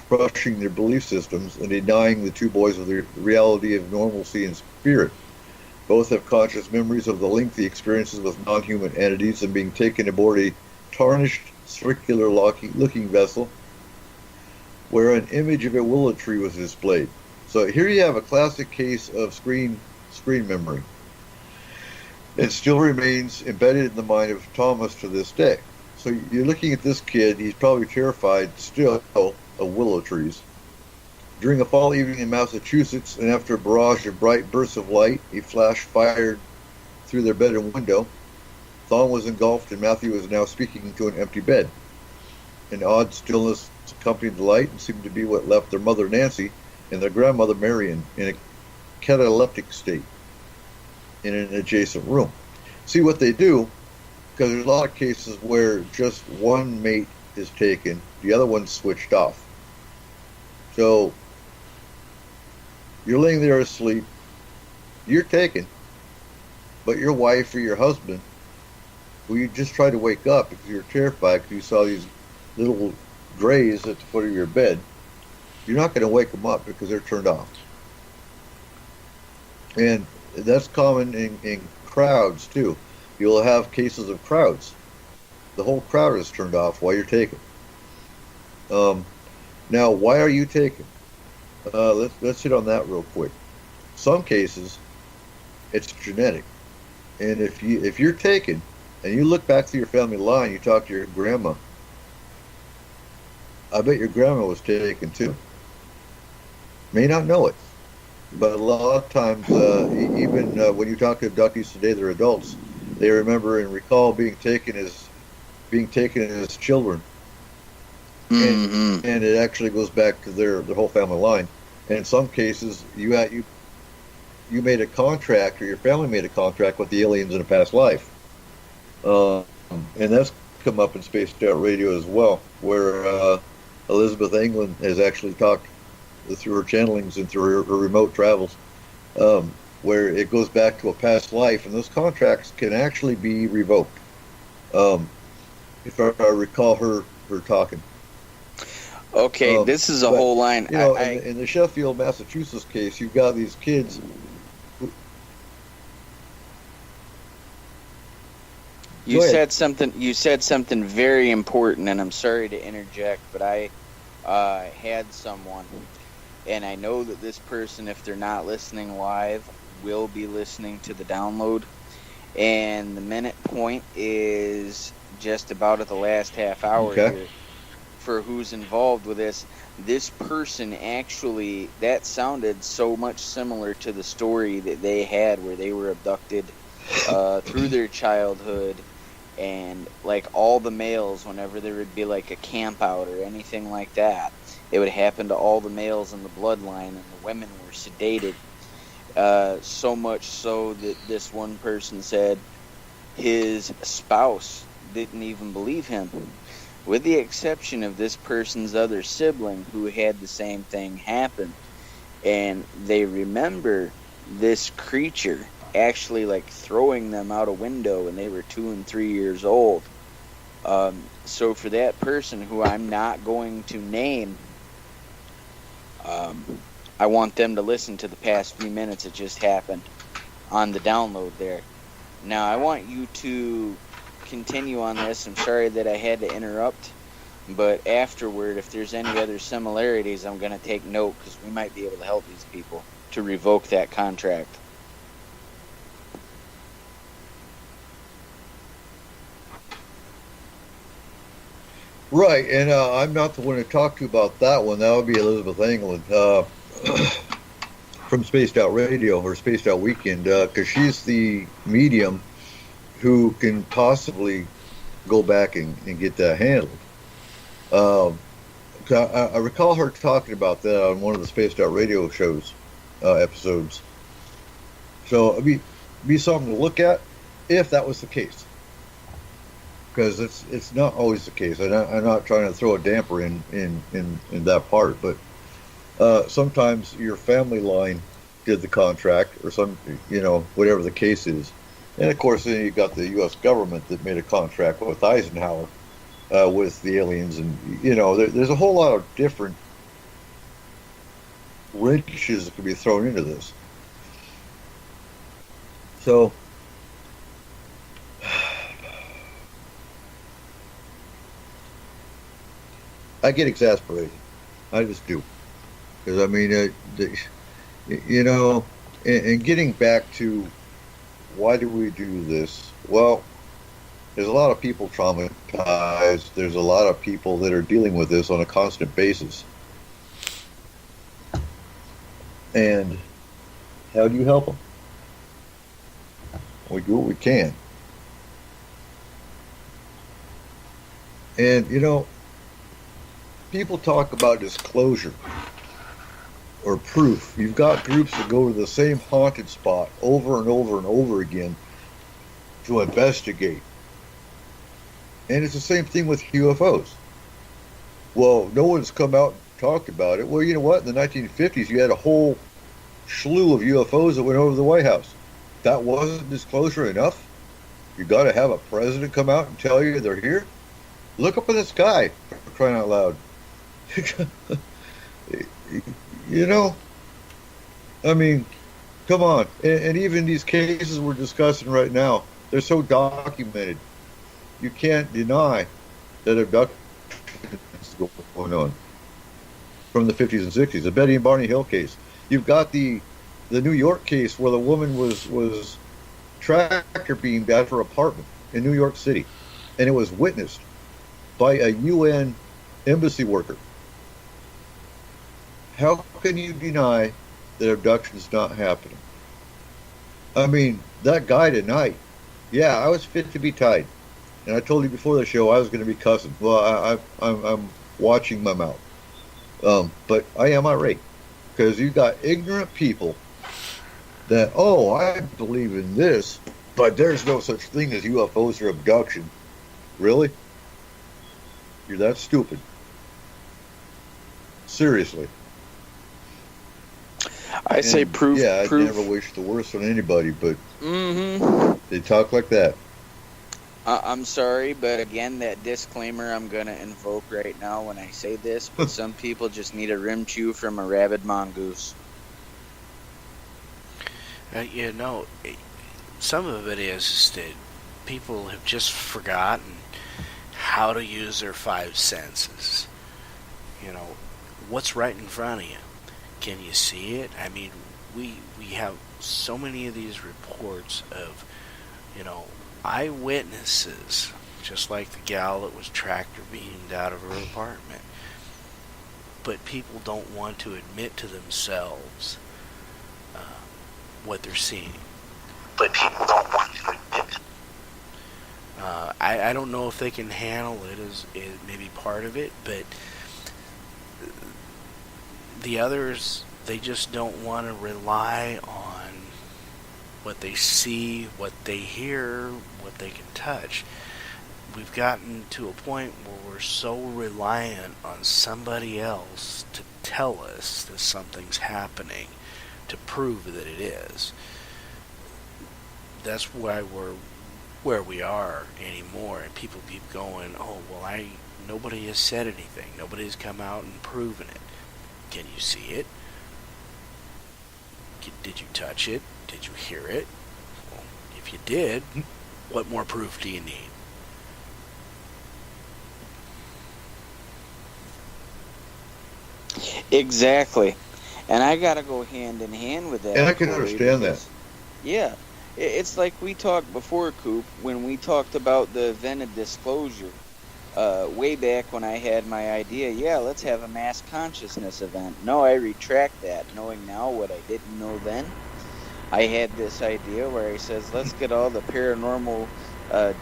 crushing their belief systems and denying the two boys of the reality of normalcy and spirit. Both have conscious memories of the lengthy experiences with non-human entities and being taken aboard a tarnished, circular-looking vessel where an image of a willow tree was displayed. So here you have a classic case of screen memory. It still remains embedded in the mind of Thomas to this day. So you're looking at this kid, he's probably terrified still of willow trees. During a fall evening in Massachusetts, and after a barrage of bright bursts of light, a flash fired through their bedroom window, Thom was engulfed and Matthew was now speaking to an empty bed. An odd stillness accompanied the light and seemed to be what left their mother Nancy and their grandmother Marion in a cataleptic state in an adjacent room. See what they do, because there's a lot of cases where just one mate is taken, the other one's switched off. So you're laying there asleep, you're taken, but your wife or your husband, who you just tried to wake up because you're terrified because you saw these little grays at the foot of your bed, you're not going to wake them up because they're turned off. And that's common in crowds too. You'll have cases of crowds. The whole crowd is turned off while you're taken. Now, why are you taken? Let's hit on that real quick. Some cases, it's genetic, and if you're taken and you look back through your family line, you talk to your grandma. I bet your grandma was taken too. May not know it, but a lot of times, even when you talk to abductees today, they're adults. They remember and recall being taken as children. Mm-hmm. And it actually goes back to their whole family line. And in some cases, you you made a contract or your family made a contract with the aliens in a past life. And that's come up in Spaced Out Radio as well, where Elizabeth England has actually talked through her channelings and through her remote travels, where it goes back to a past life, and those contracts can actually be revoked. If I recall her talking. Okay, this is a whole line. You know, in the Sheffield, Massachusetts case, you've got these kids. You said something. You said something very important, and I'm sorry to interject, but I had someone, and I know that this person, if they're not listening live, will be listening to the download. And the minute point is just about at the last half hour here for who's involved with this. This person actually, that sounded so much similar to the story that they had where they were abducted through their childhood, and like all the males, whenever there would be like a camp out or anything like that, it would happen to all the males in the bloodline, and the women were sedated. So much so that this one person said his spouse didn't even believe him, with the exception of this person's other sibling who had the same thing happen. And they remember this creature actually like throwing them out a window when they were 2 and 3 years old. So for that person, who I'm not going to name, I want them to listen to the past few minutes that just happened on the download there. Now, I want you to continue on this. I'm sorry that I had to interrupt, but afterward, if there's any other similarities, I'm going to take note, because we might be able to help these people to revoke that contract. Right, and I'm not the one to talk to about that one. That would be Elizabeth England from Spaced Out Radio or Spaced Out Weekend, because she's the medium who can possibly go back and get that handled. I recall her talking about that on one of the Spaced Out Radio shows episodes. So it'd be something to look at if that was the case. Because it's not always the case. I'm not trying to throw a damper in that part, but sometimes your family line did the contract, or some, whatever the case is, and of course then you've got the U.S. government that made a contract with Eisenhower with the aliens, and there's a whole lot of different wrenches that can be thrown into this. So. I get exasperated. I just do. Because, I mean, and getting back to why do we do this? Well, there's a lot of people traumatized. There's a lot of people that are dealing with this on a constant basis. And how do you help them? We do what we can. And, people talk about disclosure or proof. You've got groups that go to the same haunted spot over and over and over again to investigate. And it's the same thing with UFOs. Well, no one's come out and talked about it. Well, you know what? In the 1950s, you had a whole slew of UFOs that went over the White House. That wasn't disclosure enough? You got to have a president come out and tell you they're here? Look up in the sky, for crying out loud. I mean, come on. And even these cases we're discussing right now, they're so documented. You can't deny that abduction is going on from the 50s and 60s. The Betty and Barney Hill case. You've got the New York case where the woman was tractor beamed at her apartment in New York City, and it was witnessed by a UN embassy worker. How can you deny that abduction is not happening? I mean, that guy tonight, yeah, I was fit to be tied. And I told you before the show I was going to be cussing. Well, I'm watching my mouth. But I am irate. Because you've got ignorant people that, oh, I believe in this, but there's no such thing as UFOs or abduction. Really? You're that stupid. Seriously. I say And, proof. Yeah, I'd proof. never wish the worst on anybody, but Mm-hmm. they talk like that. I'm sorry, but again, that disclaimer I'm going to invoke right now when I say this, but some people just need a rim chew from a rabid mongoose. Some of it is that people have just forgotten how to use their five senses. What's right in front of you? Can you see it? I mean, we have so many of these reports of, eyewitnesses, just like the gal that was tractor beamed out of her apartment. But people don't want to admit to themselves what they're seeing. But people don't want to admit. I don't know if they can handle it as maybe part of it, but the others, they just don't want to rely on what they see, what they hear, what they can touch. We've gotten to a point where we're so reliant on somebody else to tell us that something's happening, to prove that it is. That's why we're where we are anymore, and people keep going, oh, well, nobody has said anything. Nobody's come out and proven it. Can you see it? Did you touch it? Did you hear it? Well, if you did, what more proof do you need? Exactly. And I got to go hand in hand with that. And I can Corey, understand because, that. Yeah. It's like we talked before, Coop, when we talked about the event of disclosure. Way back when I had my idea, yeah, let's have a mass consciousness event. No, I retract that, knowing now what I didn't know then. I had this idea where I says, let's get all the paranormal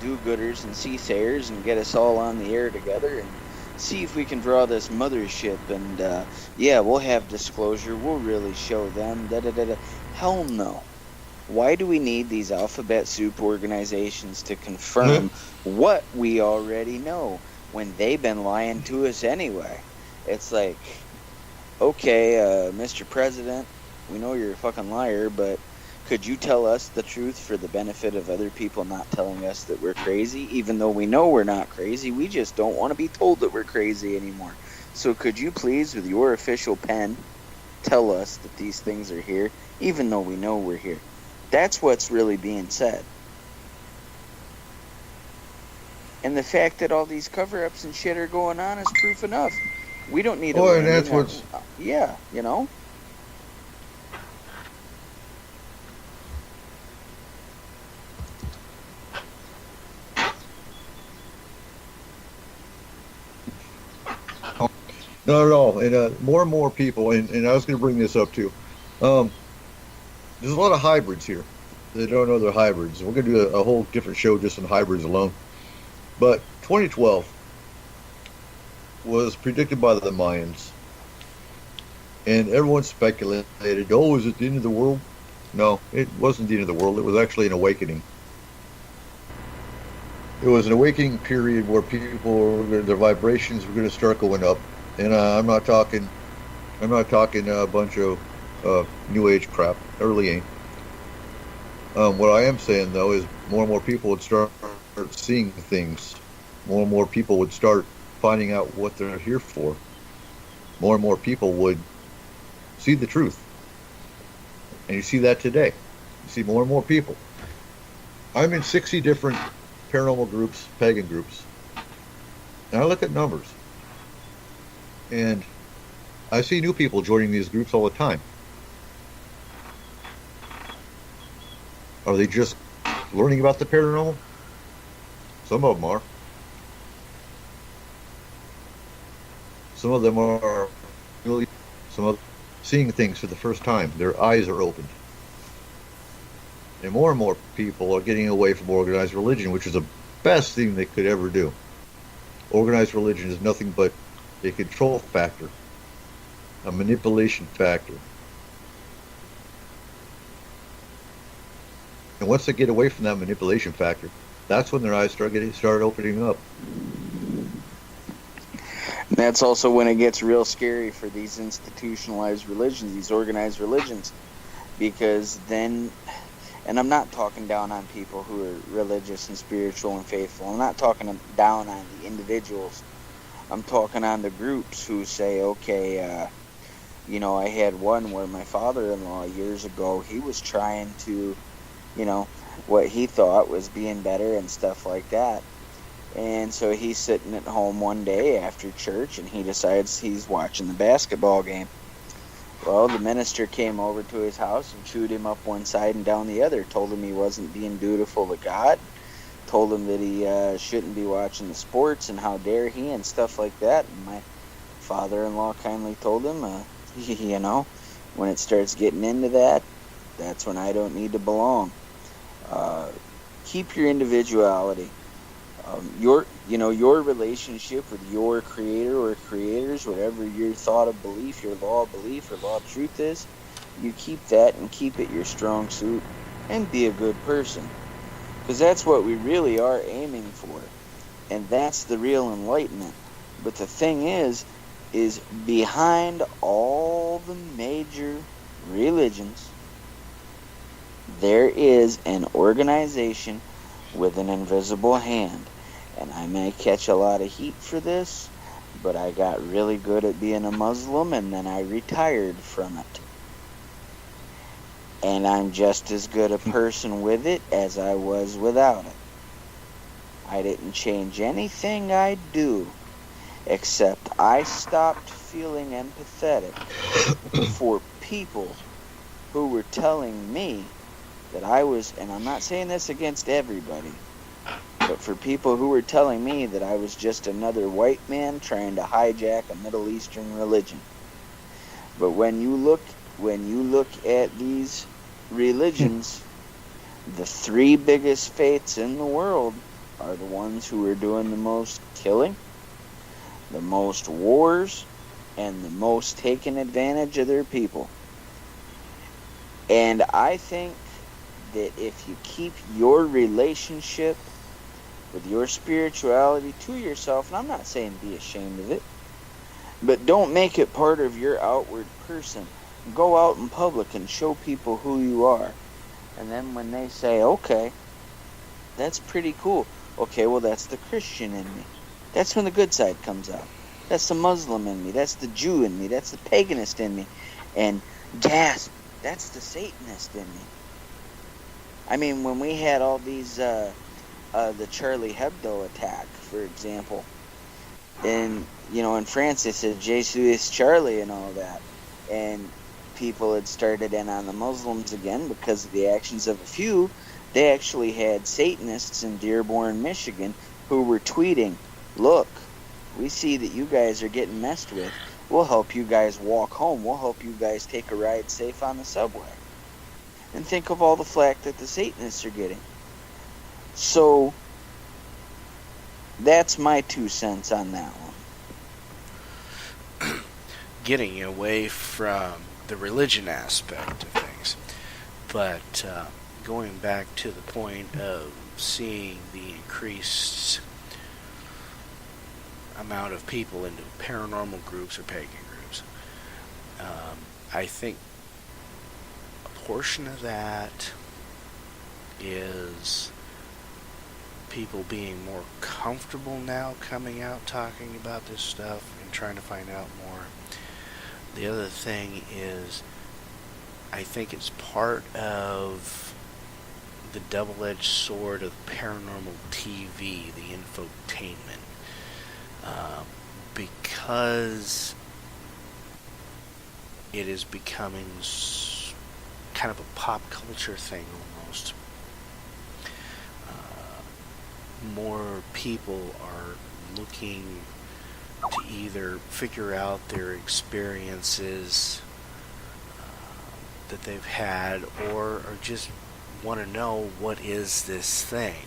do-gooders and seasayers and get us all on the air together and see if we can draw this mothership. And, yeah, we'll have disclosure. We'll really show them. Da-da-da-da. Hell no. Why do we need these alphabet soup organizations to confirm what we already know when they've been lying to us anyway? It's like, okay, Mr. President, we know you're a fucking liar, but could you tell us the truth for the benefit of other people not telling us that we're crazy? Even though we know we're not crazy, we just don't want to be told that we're crazy anymore. So could you please, with your official pen, tell us that these things are here, even though we know we're here? That's what's really being said. And the fact that all these cover-ups and shit are going on is proof enough. We don't need a and that's what's... Yeah, No, and more and more people, and I was going to bring this up too. There's a lot of hybrids here. They don't know they're hybrids. We're going to do a whole different show just on hybrids alone. But 2012 was predicted by the Mayans. And everyone speculated, oh, is it the end of the world? No, it wasn't the end of the world. It was actually an awakening. It was an awakening period where people, their vibrations were going to start going up. And I'm not talking a bunch of New Age crap. It really ain't. What I am saying, though, is more and more people would start seeing things. More and more people would start finding out what they're here for. More and more people would see the truth. And you see that today. You see more and more people. I'm in 60 different paranormal groups, pagan groups. And I look at numbers. And I see new people joining these groups all the time. Are they just learning about the paranormal? Some of them are. Some of them are really, seeing things for the first time. Their eyes are opened. And more people are getting away from organized religion, which is the best thing they could ever do. Organized religion is nothing but a control factor, a manipulation factor. And once they get away from that manipulation factor, that's when their eyes start opening up. That's also when it gets real scary for these institutionalized religions, these organized religions, because then, and I'm not talking down on people who are religious and spiritual and faithful. I'm not talking down on the individuals. I'm talking on the groups who say, okay, you know, I had one where my father-in-law years ago, he was trying to, you know, what he thought was being better and stuff like that. And so he's sitting at home one day after church, and he decides he's watching the basketball game. Well, the minister came over to his house and chewed him up one side and down the other, told him he wasn't being dutiful to God, told him that he shouldn't be watching the sports and how dare he and stuff like that. And my father-in-law kindly told him, you know, when it starts getting into that, that's when I don't need to belong. Keep your individuality. Your relationship with your creator or creators, whatever your thought of belief, your law of belief or law of truth is, you keep that and keep it your strong suit and be a good person. Because that's what we really are aiming for. And that's the real enlightenment. But the thing is behind all the major religions, there is an organization with an invisible hand. And I may catch a lot of heat for this, but I got really good at being a Muslim, and then I retired from it. And I'm just as good a person with it as I was without it. I didn't change anything I do, except I stopped feeling empathetic for people who were telling me that I was, and I'm not saying this against everybody, but for people who were telling me that I was just another white man trying to hijack a Middle Eastern religion. But when you look at these religions, the three biggest faiths in the world are the ones who are doing the most killing, the most wars, and the most taking advantage of their people. And I think that if you keep your relationship with your spirituality to yourself, and I'm not saying be ashamed of it, but don't make it part of your outward person. Go out in public and show people who you are. And then when they say, okay, that's pretty cool. Okay, well, that's the Christian in me. That's when the good side comes out. That's the Muslim in me. That's the Jew in me. That's the paganist in me. And gasp, that's the Satanist in me. I mean, when we had all these, the Charlie Hebdo attack, for example, and, you know, in France they said, Jesus Charlie and all that. And people had started in on the Muslims again because of the actions of a few. They actually had Satanists in Dearborn, Michigan, who were tweeting, look, we see that you guys are getting messed with. We'll help you guys walk home. We'll help you guys take a ride safe on the subway. And think of all the flack that the Satanists are getting. So, that's my 2 cents on that one. Getting away from the religion aspect of things, but going back to the point of seeing the increased amount of people into paranormal groups or pagan groups, I think a portion of that is people being more comfortable now coming out talking about this stuff and trying to find out more. The other thing is, I think it's part of the double-edged sword of paranormal TV, the infotainment, because it is becoming kind of a pop culture thing almost. More people are looking to either figure out their experiences that they've had, or just want to know what is this thing.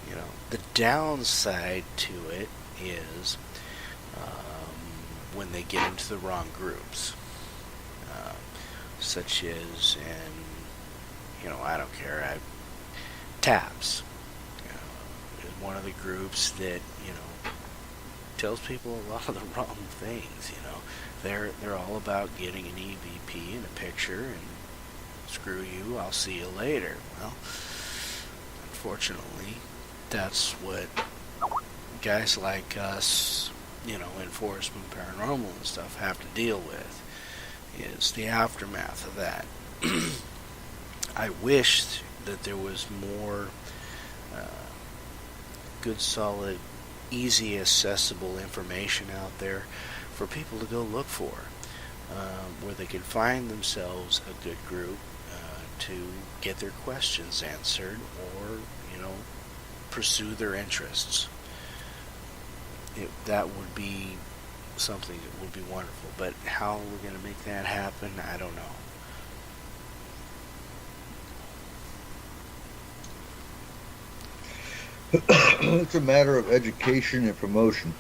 You know, the downside to it is when they get into the wrong groups, such as, and you know, I don't care. TAPS is one of the groups that, tells people a lot of the wrong things. They're all about getting an EVP and a picture and screw you, I'll see you later. Well, unfortunately, that's what guys like us, in Forest Moon Paranormal and stuff have to deal with, is the aftermath of that. I wished that there was more good, solid, easy, accessible information out there for people to go look for, where they can find themselves a good group to get their questions answered or, pursue their interests. That would be something that would be wonderful. But how we're going to make that happen, I don't know. It's a matter of education and promotion,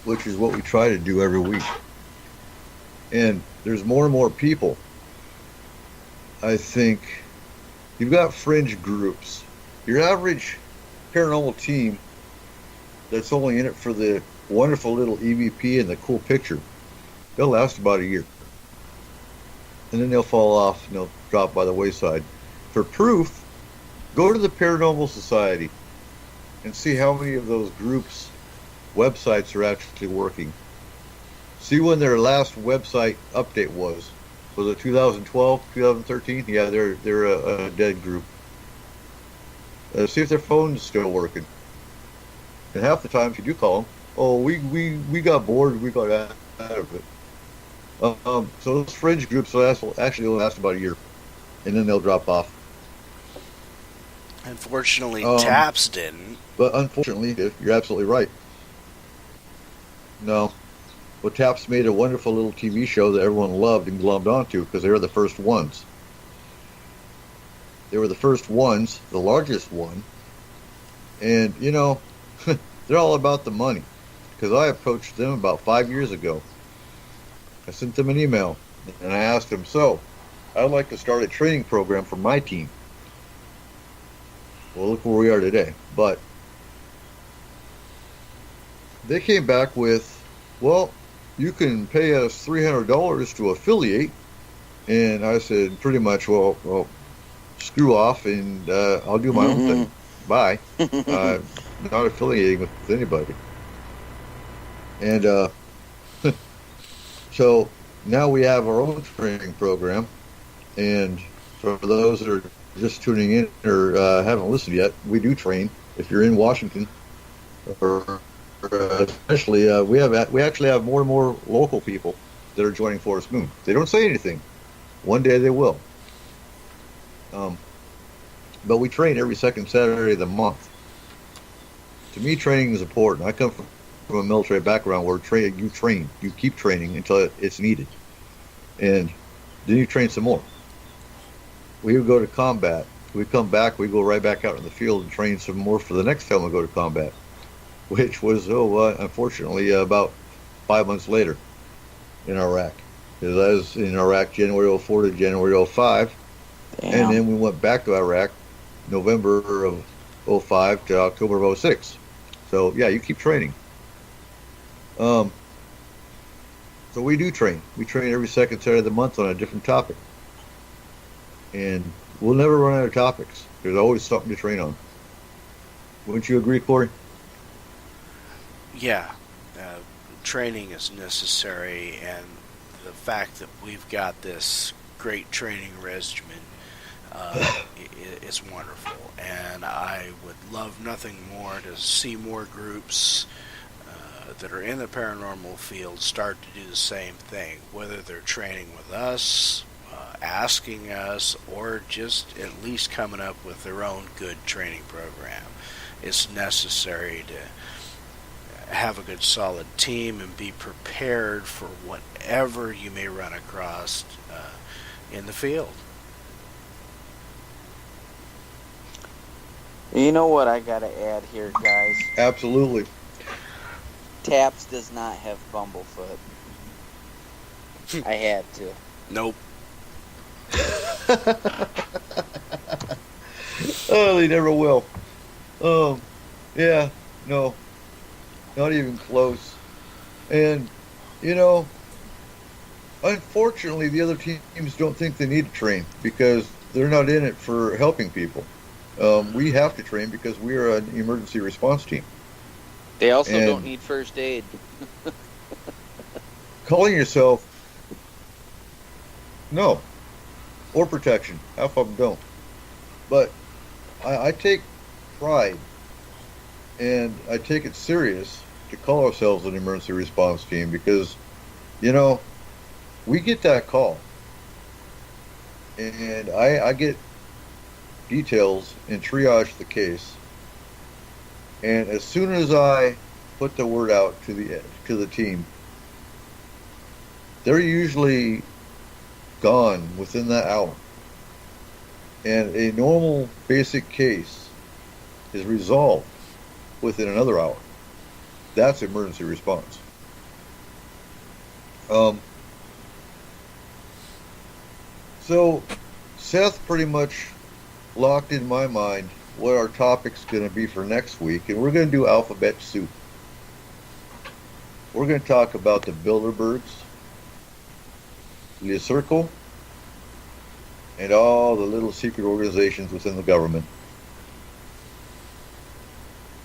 which is what we try to do every week. And there's more and more people. I think you've got fringe groups. Your average paranormal team that's only in it for the wonderful little EVP and the cool picture, they'll last about a year. And then they'll fall off and they'll drop by the wayside. For proof, go to the Paranormal Society and see how many of those groups' websites are actually working. See when their last website update was. Was it 2012, 2013? Yeah, they're a dead group. See if their phone's still working. And half the time, if you do call them, oh, we got bored, we got out of it. So those fringe groups will actually last about a year, and then they'll drop off. Unfortunately, TAPS didn't. But unfortunately, you're absolutely right. No. Well, TAPS made a wonderful little TV show that everyone loved and glommed onto because they were the first ones. They were the first ones, the largest one. And, they're all about the money. Because I approached them about 5 years ago. I sent them an email, and I asked them, so, I'd like to start a training program for my team. Well, look where we are today. But they came back with, well, you can pay us $300 to affiliate. And I said, pretty much, well, screw off, and I'll do my own thing. Bye. Not affiliating with anybody. And so now we have our own training program. And for those that are just tuning in or haven't listened yet, we do train. If you're in Washington, or especially, we actually have more and more local people that are joining Forest Moon. They don't say anything. One day they will. But we train every second Saturday of the month. To me, training is important. I come from a military background where you keep training until it's needed. And then you train some more. We would go to combat. We come back, we go right back out in the field and train some more for the next time we go to combat, which was, unfortunately, about 5 months later in Iraq. Because I was in Iraq January 04 to January 05. Damn. And then we went back to Iraq November of 05 to October of 06. So, yeah, you keep training. So we do train. We train every second Saturday of the month on a different topic. And we'll never run out of topics. There's always something to train on. Wouldn't you agree, Corey? Yeah. Training is necessary, and the fact that we've got this great training regimen is wonderful. And I would love nothing more to see more groups that are in the paranormal field start to do the same thing, whether they're training with us, asking us, or just at least coming up with their own good training program. It's necessary to have a good solid team and be prepared for whatever you may run across in the field. You know what I gotta add here, guys? Absolutely. TAPS does not have Bumblefoot. I had to. Nope. Oh, they never will. Yeah, no, not even close. And, you know, unfortunately, the other teams don't think they need to train because they're not in it for helping people. We have to train because we are an emergency response team. They also don't And need first aid. calling yourself, no, or protection. Half of them don't. But I take pride and I take it serious to call ourselves an emergency response team because, you know, we get that call. And I get details and triage the case. And as soon as I put the word out to the team, they're usually gone within that hour. And a normal basic case is resolved within another hour. That's emergency response. So Seth pretty much locked in my mind what our topic's going to be for next week, and we're going to do alphabet soup. We're going to talk about the Bilderbergs, the Circle, and all the little secret organizations within the government.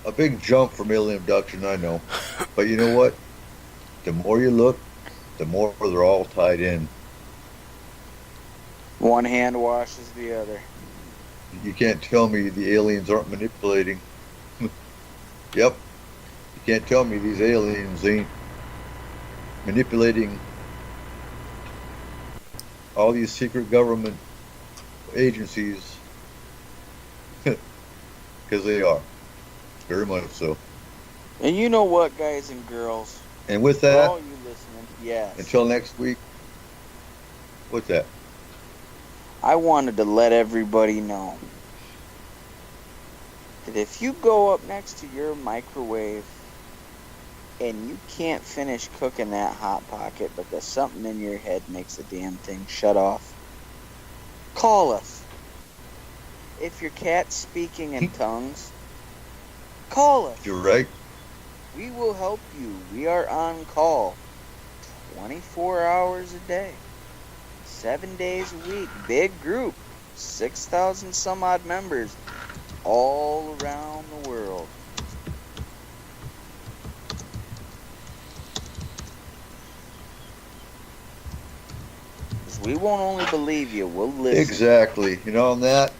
A big jump from alien abduction, I know. But you know what? The more you look, the more they're all tied in. One hand washes the other. You can't tell me the aliens aren't manipulating. Yep. You can't tell me these aliens ain't manipulating all these secret government agencies. Because they are. Very much so. And you know what, guys and girls? And with For that, all you listening, yes. until next week, what's that? I wanted to let everybody know that if you go up next to your microwave and you can't finish cooking that Hot Pocket because something in your head makes the damn thing shut off, call us. If your cat's speaking in tongues, call us. You're right. We will help you. We are on call 24 hours a day, 7 days a week. Big group, 6,000 some odd members all around the world. We won't only believe you, we'll listen. Exactly. You know, on that,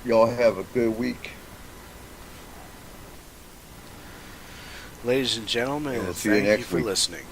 y'all have a good week. Ladies and gentlemen, And we'll see you thank you next for week. listening.